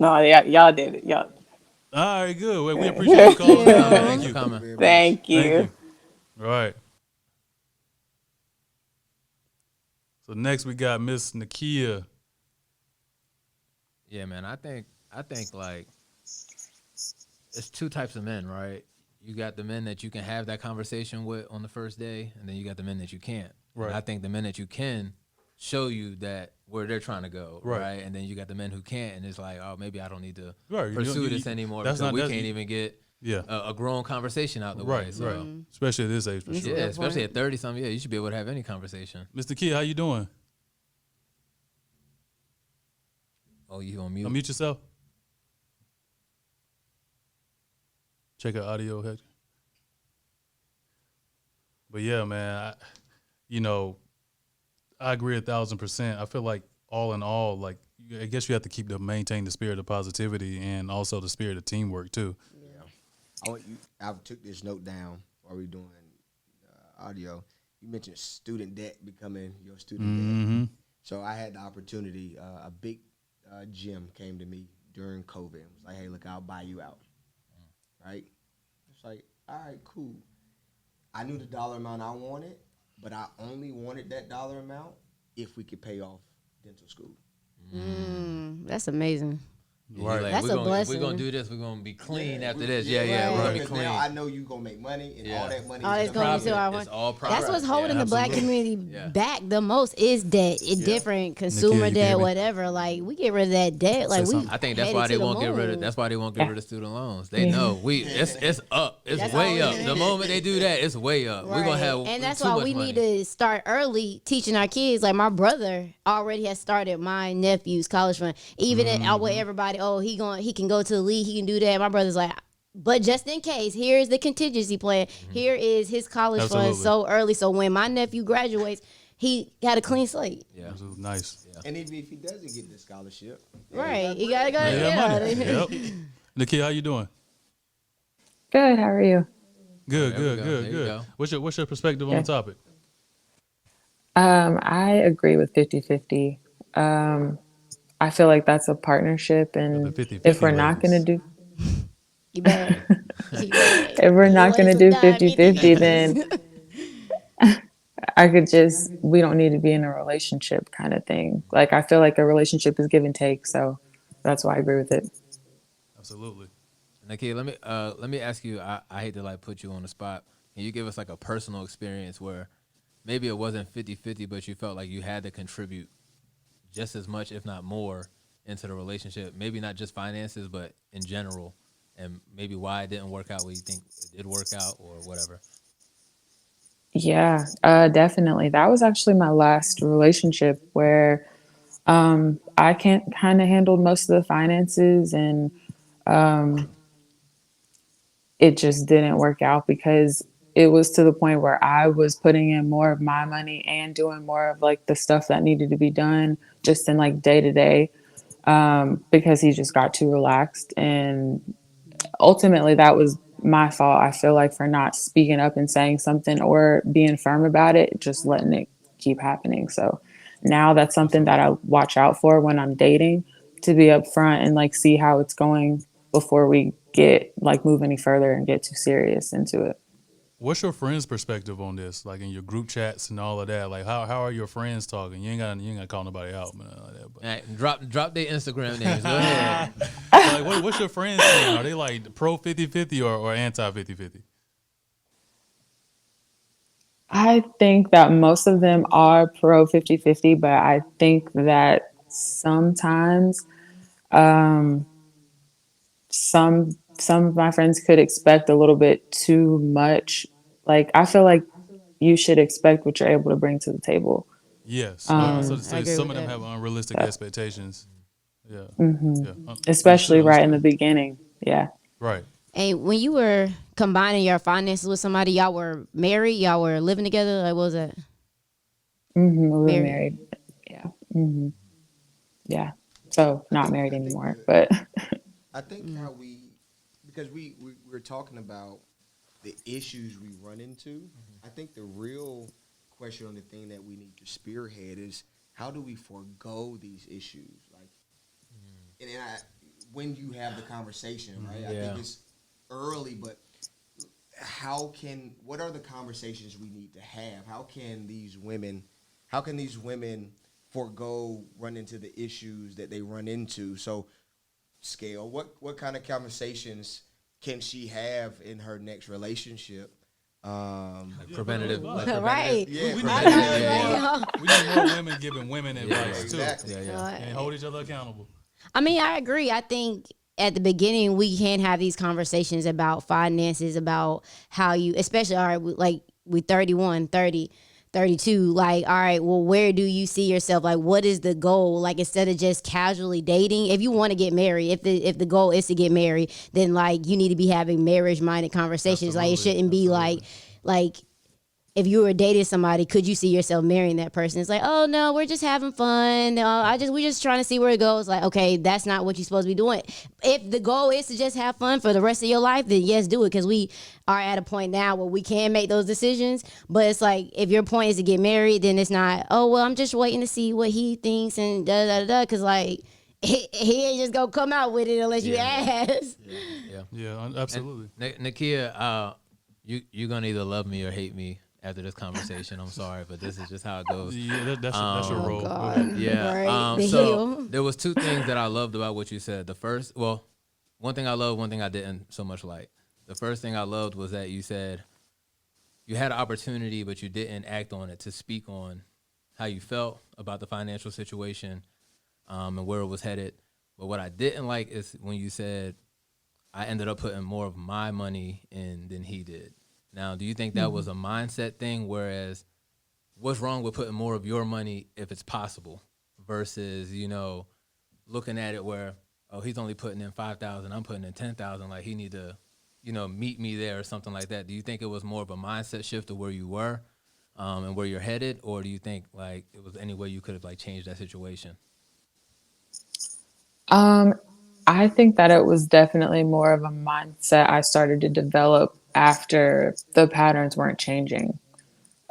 No, y'all did it. Y'all.
All right, good. We appreciate you calling. Thank you.
Thank you.
Thank you. All right. So next we got Miss Nakia.
Yeah, man. I think like it's two types of men, right? You got the men that you can have that conversation with on the first day, and then you got the men that you can't.
Right.
And I think the men that you can show you that where they're trying to go, right? And then you got the men who can't, and it's like, oh, maybe I don't need to pursue this anymore because we can't even get a grown conversation out the way. So.
Right. Especially at this age, for sure.
Yeah, especially at 30-something. Yeah, you should be able to have any conversation.
Mr. Key, how you doing?
Oh, you on mute?
Unmute yourself. Check out audio head. But yeah, man, I agree 1,000%. I feel like all in all, like I guess you have to maintain the spirit of positivity and also the spirit of teamwork too.
I took this note down while we doing audio. You mentioned student debt becoming your student debt. So I had the opportunity. A big gym came to me during COVID and was like, "Hey, look, I'll buy you out." Right? It's like, all right, cool. I knew the dollar amount I wanted, but I only wanted that dollar amount if we could pay off dental school.
That's amazing.
Right. Like,
That's a
If
blessing.
we're gonna do this, we're gonna be clean after this.
Right.
We're gonna be
Because
clean.
now I know you gonna make money, and all that money
All
is
that's going into our
It's all profit.
That's what's holding the black community
Yeah.
back the most is debt. Different consumer
you
debt,
hear me?
whatever. Like we get rid of that debt. Like we.
I think that's
headed
why they
to the
won't get rid of.
moon.
That's why they won't get rid of student loans. They know it's up. It's
That's
way
all
up.
we
The
need.
moment they do that, it's way up. We're gonna have
and that's
too
why
much
we
money.
need to start early teaching our kids. Like my brother already has started my nephew's college fund. Even at with everybody, he can go to the league, he can do that. My brother's like, but just in case, here's the contingency plan. Here is his college fund
Absolutely.
so early. So when my nephew graduates, he got a clean slate.
Yeah.
Nice.
And even if he doesn't get the scholarship,
Right. You gotta go.
Yeah,
Yeah.
money. Yep. Nikia, how you doing?
Good. How are you?
Good,
There we
good,
go.
good,
There you
good.
go.
What's your perspective on the topic?
I agree with 50-50. I feel like that's a partnership, and
The 50-50
if we're not going to
ladies.
do
You better.
if we're not going to do 50-50, then we don't need to be in a relationship kind of thing. Like I feel like a relationship is give and take, so that's why I agree with it.
Absolutely.
Nikki, let me ask you. I hate to like put you on the spot. Can you give us like a personal experience where maybe it wasn't 50-50, but you felt like you had to contribute just as much, if not more, into the relationship? Maybe not just finances, but in general, and maybe why it didn't work out, what you think it did work out, or whatever.
Yeah, definitely. That was actually my last relationship where I can't kind of handled most of the finances, and it just didn't work out because it was to the point where I was putting in more of my money and doing more of like the stuff that needed to be done just in like day to day, because he just got too relaxed. And ultimately that was my fault. I feel like for not speaking up and saying something or being firm about it, just letting it keep happening. So now that's something that I watch out for when I'm dating, to be upfront and like see how it's going before we get like move any further and get too serious into it.
What's your friends' perspective on this? Like in your group chats and all of that. Like how are your friends talking? You ain't gotta call nobody out, man. Like that, but.
All right, drop their Instagram names. Go ahead.
Like what's your friends saying? Are they like pro 50-50 or anti 50-50?
I think that most of them are pro 50-50, but I think that sometimes some of my friends could expect a little bit too much. Like I feel like you should expect what you're able to bring to the table.
Yes. So
I
some
agree
of
with
them
that.
have unrealistic expectations. Yeah. Yeah.
Especially
Understood,
right in the
understood.
beginning. Yeah.
Right.
And when you were combining your finances with somebody, y'all were married, y'all were living together. Like, what was that?
We were
Married.
married. Yeah. Yeah. So not married anymore, but
I think how because we're talking about the issues we run into. I think the real question on the thing that we need to spearhead is how do we forego these issues? Like, when you have the conversation, right? I
Yeah.
think it's early, but what are the conversations we need to have? How can these women forego run into the issues that they run into? So, Scale, what kind of conversations can she have in her next relationship?
Preventative.
Right.
Yeah,
We
preventative.
need more women giving women advice too.
Exactly.
And hold each other accountable.
I mean, I agree. I think at the beginning we can have these conversations about finances, about how you, especially, all right, we 31, 30, 32, like, all right, well, where do you see yourself? Like, what is the goal? Like, instead of just casually dating, if you want to get married, if the goal is to get married, then like you need to be having marriage minded conversations. Like, it
Absolutely.
shouldn't be like if you were dating somebody, could you see yourself marrying that person? It's like, oh no, we're just having fun. We just trying to see where it goes. Like, okay, that's not what you're supposed to be doing. If the goal is to just have fun for the rest of your life, then yes, do it. Because we are at a point now where we can make those decisions. But it's like, if your point is to get married, then it's not, oh well, I'm just waiting to see what he thinks and da da da. Because like, he ain't just gonna come out with it unless you ask.
Yeah, absolutely.
And Nakia, you're gonna either love me or hate me after this conversation. I'm sorry, but this is just how it goes.
Yeah, that's your role. Go
God.
ahead.
Yeah.
Right, the
So
heel.
there was two things that I loved about what you said. The first, well, one thing I loved, one thing I didn't so much like. The first thing I loved was that you said you had an opportunity, but you didn't act on it to speak on how you felt about the financial situation and where it was headed. But what I didn't like is when you said I ended up putting more of my money in than he did. Now, do you think that was a mindset thing? Whereas, what's wrong with putting more of your money if it's possible versus, looking at it where, oh, he's only putting in 5,000, I'm putting in 10,000, like he need to, meet me there or something like that. Do you think it was more of a mindset shift of where you were and where you're headed? Or do you think like it was any way you could have like changed that situation?
I think that it was definitely more of a mindset I started to develop after the patterns weren't changing.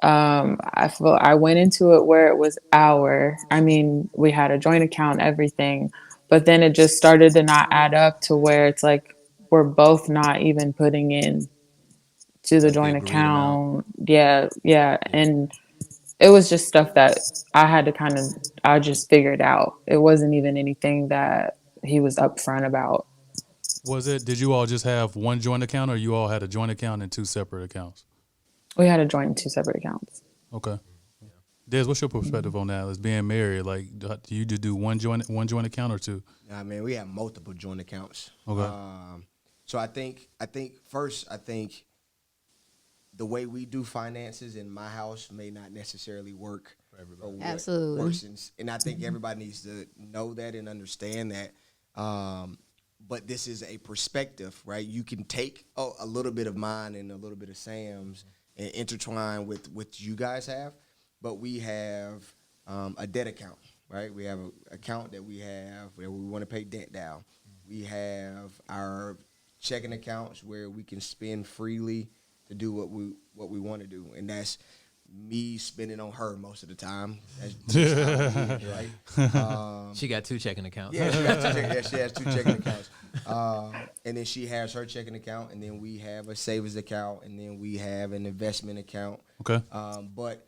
I feel I went into it where it was I mean, we had a joint account, everything, but then it just started to not add up to where it's like we're both not even putting in to the
Like the
joint
agreed amount?
account. Yeah. And it was just stuff that I had to I just figured out. It wasn't even anything that he was upfront about.
Did you all just have one joint account or you all had a joint account and two separate accounts?
We had to join two separate accounts.
Okay. Des, what's your perspective on that? As being married, like, do you just do one joint account or two?
I mean, we have multiple joint accounts.
Okay.
So I think the way we do finances in my house may not necessarily work for everybody.
Absolutely.
Persons, and I think everybody needs to know that and understand that. But this is a perspective, right? You can take a little bit of mine and a little bit of Sam's and intertwine with what you guys have. But we have a debt account, right? We have an account that we have where we want to pay debt down. We have our checking accounts where we can spend freely to do what we want to do, and that's me spending on her most of the time. That's just how it is, right?
She got two checking accounts.
Yeah, she has two checking accounts. And then she has her checking account, and then we have a savings account, and then we have an investment account.
Okay.
But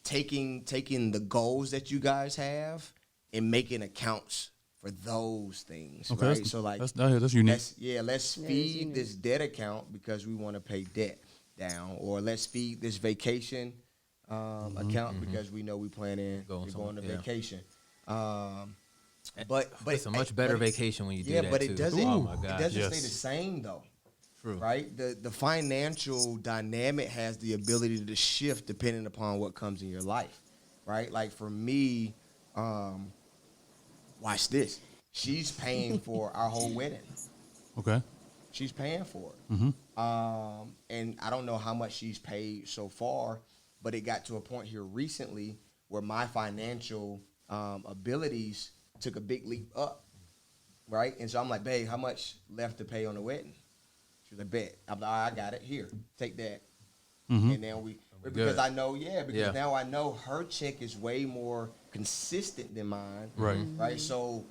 taking the goals that you guys have and making accounts for those things,
Okay.
right? So like
That's unique.
let's feed this debt account because we want to pay debt down, or let's feed this vacation account because we know we planning going on a vacation. But
it's a much better vacation when you do that.
Yeah, but it doesn't.
Oh my gosh.
It doesn't
Yes.
stay the same though.
True.
Right? The financial dynamic has the ability to shift depending upon what comes in your life. Right? Like for me, watch this. She's paying for our whole wedding.
Okay.
She's paying for it.
Mm-hmm.
And I don't know how much she's paid so far, but it got to a point here recently where my financial abilities took a big leap up, right? And so I'm like, babe, how much left to pay on the wedding? She was like, bet. I'm like, I got it. Here, take that.
Mm-hmm.
And then because I know, now I know her check is way more consistent than mine.
Right.
Right? So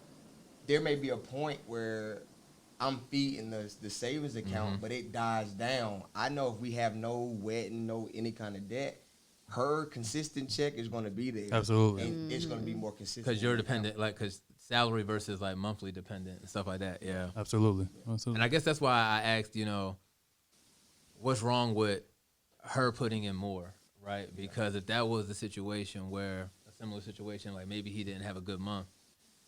there may be a point where I'm feeding the savings account, but it dies down. I know if we have no wedding, no any kind of debt, her consistent check is going to be there.
Absolutely.
And it's going to be more consistent.
Because you're dependent, because salary versus like monthly dependent and stuff like that. Yeah.
Absolutely.
And I guess that's why I asked, what's wrong with her putting in more, right? Because if that was the situation where a similar situation, like maybe he didn't have a good month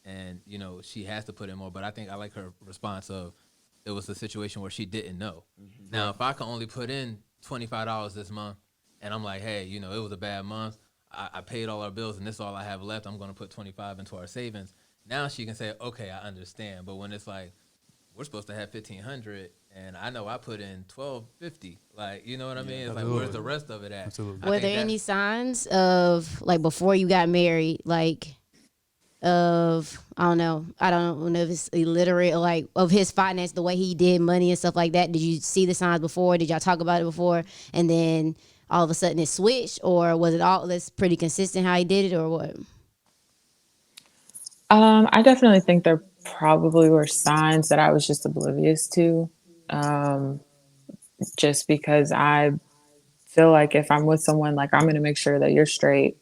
and, she has to put in more. But I think I like her response of it was a situation where she didn't know. Mm-hmm. Now, if I can only put in $25 this month and I'm like, hey, it was a bad month. I paid all our bills and this is all I have left. I'm going to put 25 into our savings. Now she can say, okay, I understand. But when it's like, we're supposed to have 1,500, and I know I put in 1,250. Like, you know what I mean? It's like, where's
Absolutely.
the rest of it at?
Absolutely.
I
Were
think
there
that's
any signs of like before you got married, like of I don't know if it's illiterate or like of his finance, the way he did money and stuff like that? Did you see the signs before? Did y'all talk about it before? And then all of a sudden it switched, or was it all this pretty consistent how he did it, or what?
I definitely think there probably were signs that I was just oblivious to, um, just because I feel like if I'm with someone, like I'm going to make sure that you're straight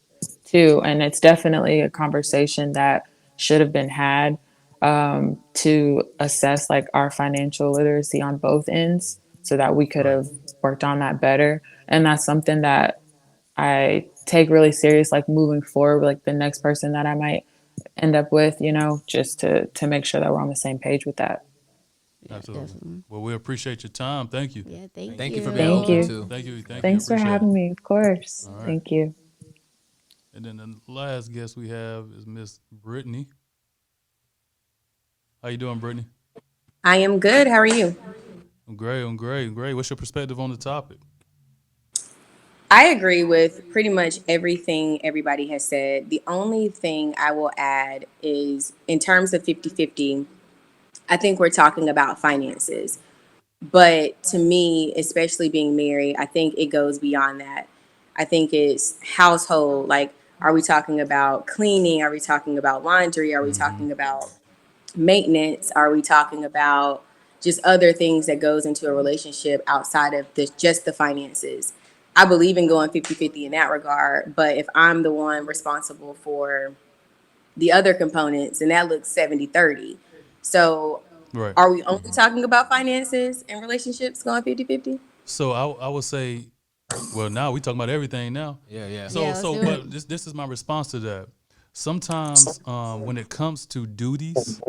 too. And it's definitely a conversation that should have been had, to assess like our financial literacy on both ends so that we could
Right.
have worked on that better. And that's something that I take really serious, like moving forward, like the next person that I might end up with, just to make sure that we're on the same page with that.
Yeah,
Absolutely.
definitely.
Well, we appreciate your time. Thank you.
Yeah, thank
thank you for being
Thank
open
you.
you.
too.
Thank you. Thank you.
Thanks for
Appreciate it.
having me. Of course.
All right.
Thank you.
And then the last guest we have is Miss Brittany. How you doing, Brittany?
I am good. How are you?
I'm great. I'm great. I'm great. What's your perspective on the topic?
I agree with pretty much everything everybody has said. The only thing I will add is in terms of 50-50, I think we're talking about finances. But to me, especially being married, I think it goes beyond that. I think it's household. Like, are we talking about cleaning? Are we talking about laundry? Are we
Mm-hmm.
talking about maintenance? Are we talking about just other things that goes into a relationship outside of just the finances? I believe in going 50-50 in that regard, but if I'm the one responsible for the other components, and that looks 70-30. So
Right.
are we only talking about finances and relationships going 50-50?
So I would say, well, now we talking about everything now.
Yeah, yeah.
So
Yeah, let's
so,
do it.
but this is my response to that. Sometimes, when it comes to duties,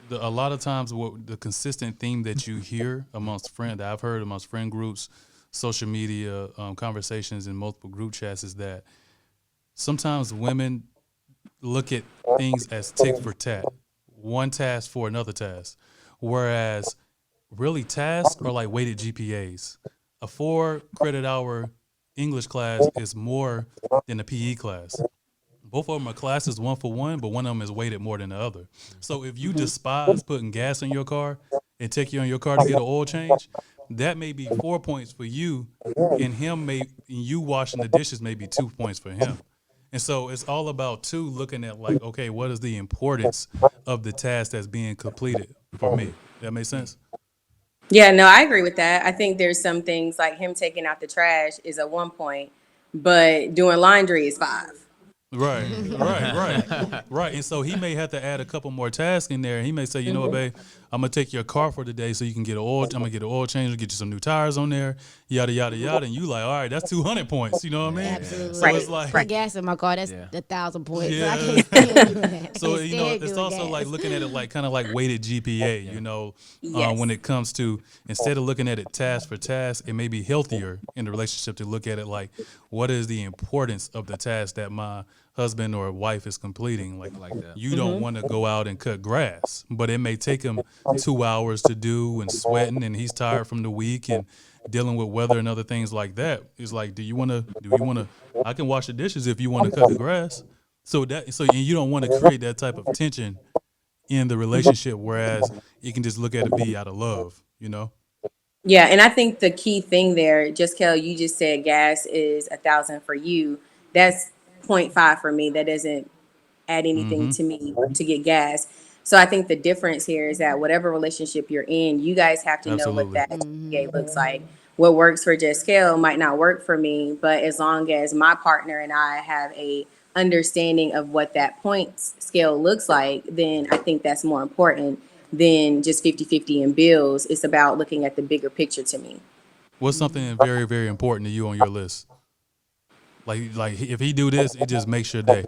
a lot of times what the consistent theme that you hear amongst friends that I've heard amongst friend groups, social media, conversations in multiple group chats is that sometimes women look at things as tick for tat, one task for another task, whereas really tasks are like weighted GPAs. A 4 credit hour English class is more than a PE class. Both of them are classes one for one, but one of them is weighted more than the other. So if you despise putting gas in your car and take you on your car to get an oil change, that may be 4 points for you, and you washing the dishes may be 2 points for him. And so it's all about two looking at like, okay, what is the importance of the task that's being completed for me? That makes sense?
Yeah, no, I agree with that. I think there's some things like him taking out the trash is a 1 point, but doing laundry is 5.
Right, right. And so he may have to add a couple more tasks in there. He may say, you know what, babe, I'm gonna take your car for the day so you can get an oil. I'm gonna get an oil change, get you some new tires on there, yada yada yada. And you like, all right, that's 200 points. You know what I mean?
Absolutely.
So
Right,
it's like,
Put gas in my car. That's
Yeah.
1,000 points. So I
yeah.
can't stand doing that. I
So
can't stand
it's
doing
also like
gas.
looking at it like kind of like weighted GPA. When
Yes.
it comes to instead of looking at it task for task, it may be healthier in the relationship to look at it like what is the importance of the task that my husband or wife is completing. Like
Like that.
you don't want to go out and cut grass, but it may take him 2 hours to do and sweating, and he's tired from the week and dealing with weather and other things like that. It's like, do you want to? Do you want to? I can wash the dishes if you want to cut the grass. And you don't want to create that type of tension in the relationship, whereas you can just look at it be out of love, you know?
Yeah, and I think the key thing there, just Kel, you just said gas is 1,000 for you. That's point 0.5 for me. That doesn't add anything
Mm-hmm.
to me to get gas. So I think the difference here is that whatever relationship you're in, you guys have to know what
Absolutely.
that GPA looks like. What works for Just Scale might not work for me, but as long as my partner and I have a understanding of what that points scale looks like, then I think that's more important than just 50-50 in bills. It's about looking at the bigger picture to me.
What's something very, very important to you on your list? Like if he do this, it just makes your day.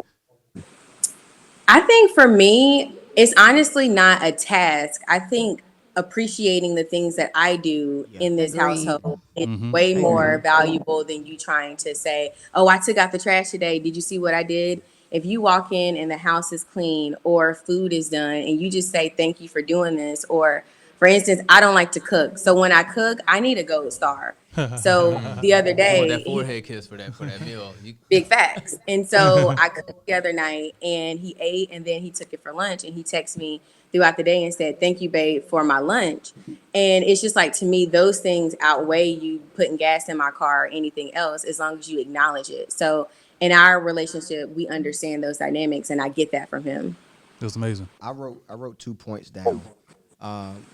I think for me, it's honestly not a task. I think appreciating the things that I do
Yeah.
in this
Agreed.
household is
Mm-hmm.
way more
Agreed.
valuable than you trying to say, "Oh, I took out the trash today. Did you see what I did?" If you walk in and the house is clean or food is done and you just say thank you for doing this, or For instance, I don't like to cook. So when I cook, I need a gold star. So the other
You want that
day,
forehead kiss for that meal. You,
big facts. And so I cooked the other night and he ate and then he took it for lunch and he texted me throughout the day and said, "Thank you, babe, for my lunch." And it's just like, to me, those things outweigh you putting gas in my car or anything else as long as you acknowledge it. So in our relationship, we understand those dynamics and I get that from him.
It was amazing.
I wrote 2 points down.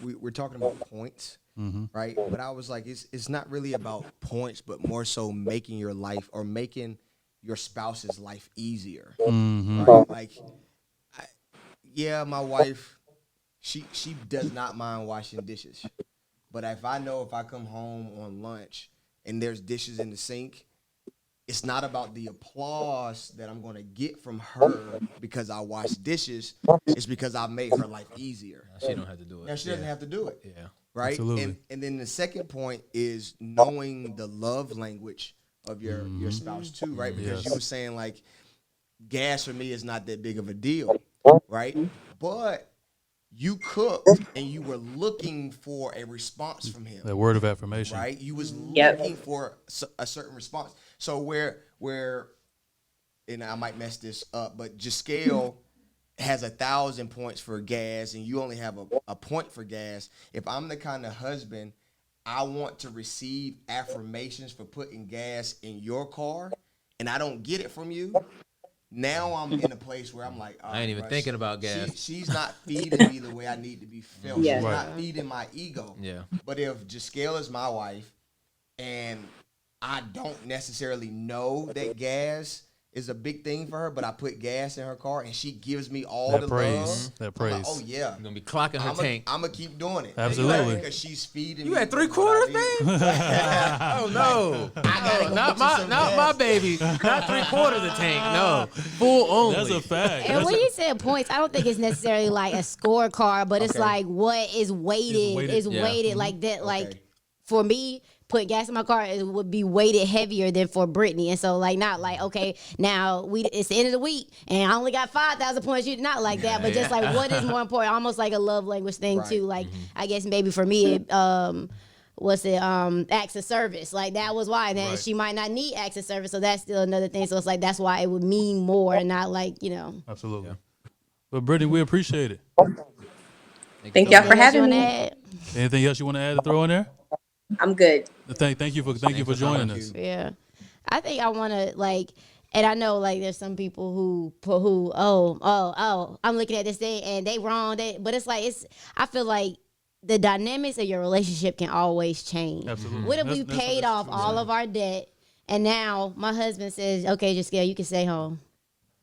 We're talking about points, right? But I was like, it's not really about points, but more so making your life or making your spouse's life easier, right? Like, I, yeah, my wife, she does not mind washing dishes, but if I know if I come home on lunch and there's dishes in the sink, it's not about the applause that I'm going to get from her because I wash dishes. It's because I made her life easier.
she don't have to do it.
Now she doesn't have to do it,
Yeah.
right?
Absolutely.
And then the second point is knowing the love language of your spouse too, right? Because you
Yes.
were saying like gas for me is not that big of a deal, right? But you cooked and you were looking for a response from him,
That word of affirmation.
right? You was
Yep.
looking for a certain response. So where and I might mess this up, but Jascale has 1,000 points for gas and you only have a point for gas. If I'm the kind of husband, I want to receive affirmations for putting gas in your car and I don't get it from you. Now I'm in a place where I'm like, all
I ain't
right,
even
bruh,
thinking about gas.
she's not feeding me the way I need to be felt.
Yeah.
She's
Right.
not feeding my ego.
Yeah.
But if Jascale is my wife and I don't necessarily know that gas is a big thing for her, but I put gas in her car and she gives me all
That
the
praise.
love.
That
I'm like,
praise.
oh yeah.
You're gonna be clocking her tank.
I'm gonna keep doing it.
Absolutely.
Because she's feeding
You
me.
at
with what
3/4,
I need.
man? Oh no!
I gotta
No,
go
not
put you
my
some
not
gas.
my baby. Not 3/4 of the tank. No, full only.
That's a fact.
And
That's
when you said points, I don't think it's necessarily like a scorecard, but it's
Okay.
like what is weighted.
weighted,
Is
yeah.
weighted like that. Like
Okay.
for me, putting gas in my car, it would be weighted heavier than for Brittany. And so like not like, okay, now it's the end of the week and I only got 5,000 points. You not like that, but just like what is more important, almost like a love language thing
Right.
too. Like I guess maybe for me what's it acts of service, like that was why. Then
Right.
she might not need acts of service, so that's still another thing. So it's like that's why it would mean more and not like, you know.
Absolutely. But Brittany, we appreciate it.
Thank y'all
Anything
for
else you
having
wanna
me.
add?
Anything else you want to add to throw in there?
I'm good.
Thank you for joining us.
Yeah, I think I want to like, and I know like there's some people who I'm looking at this thing and they wrong, but it's like I feel like the dynamics of your relationship can always change.
Absolutely.
What if we
That's
paid off
true.
all of our debt and now my husband says, okay, Jascale, you can stay home.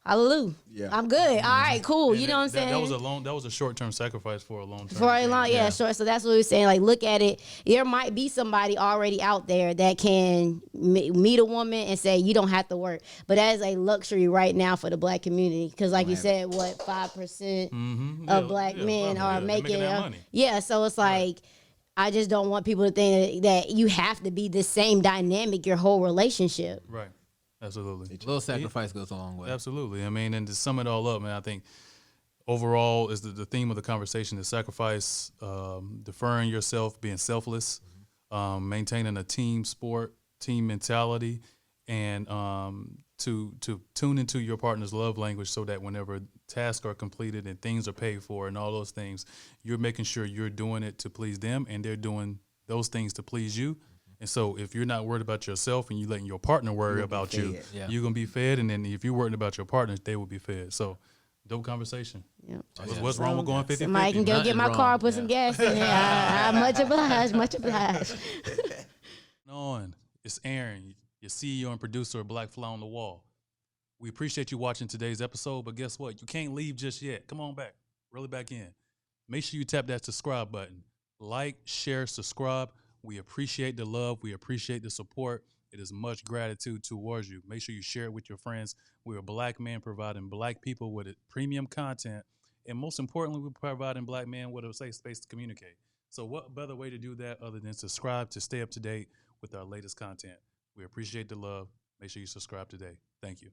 Hallelujah.
Yeah.
I'm good. All right, cool.
And
You know what I'm saying?
That was a short-term sacrifice for a long term.
For a long, yeah, sure. So that's what we were saying. Like, look at it. There might be somebody already out there that can meet a woman and say, you don't have to work. But that is a luxury right now for the black community. Because, like you said, what, 5% of black men are making
that money.
Yeah, so it's like, I just don't want people to think that you have to be the same dynamic your whole relationship.
Right. Absolutely.
A little sacrifice goes a long way.
Absolutely. I mean, and to sum it all up, man, I think overall is the theme of the conversation is sacrifice, deferring yourself, being selfless, maintaining a team sport, team mentality, and to tune into your partner's love language so that whenever tasks are completed and things are paid for and all those things, you're making sure you're doing it to please them and they're doing those things to please you. And so if you're not worried about yourself and you letting your partner worry about you,
Yeah.
you're going to be fed. And then if you're worried about your partner, they will be fed. So dope conversation.
Yep.
What's wrong with going 50-50?
Somebody can go
Nothing
get my
wrong.
car, put some gas in it. I much obliged, much obliged.
It's Aaron, your CEO and producer of Black Fly on the Wall. We appreciate you watching today's episode, but guess what? You can't leave just yet. Come on back. Reel it back in. Make sure you tap that subscribe button. Like, share, subscribe. We appreciate the love. We appreciate the support. It is much gratitude towards you. Make sure you share it with your friends. We're a black man providing black people with premium content. And most importantly, we're providing black men with a safe space to communicate. So what better way to do that other than subscribe to stay up to date with our latest content? We appreciate the love. Make sure you subscribe today. Thank you.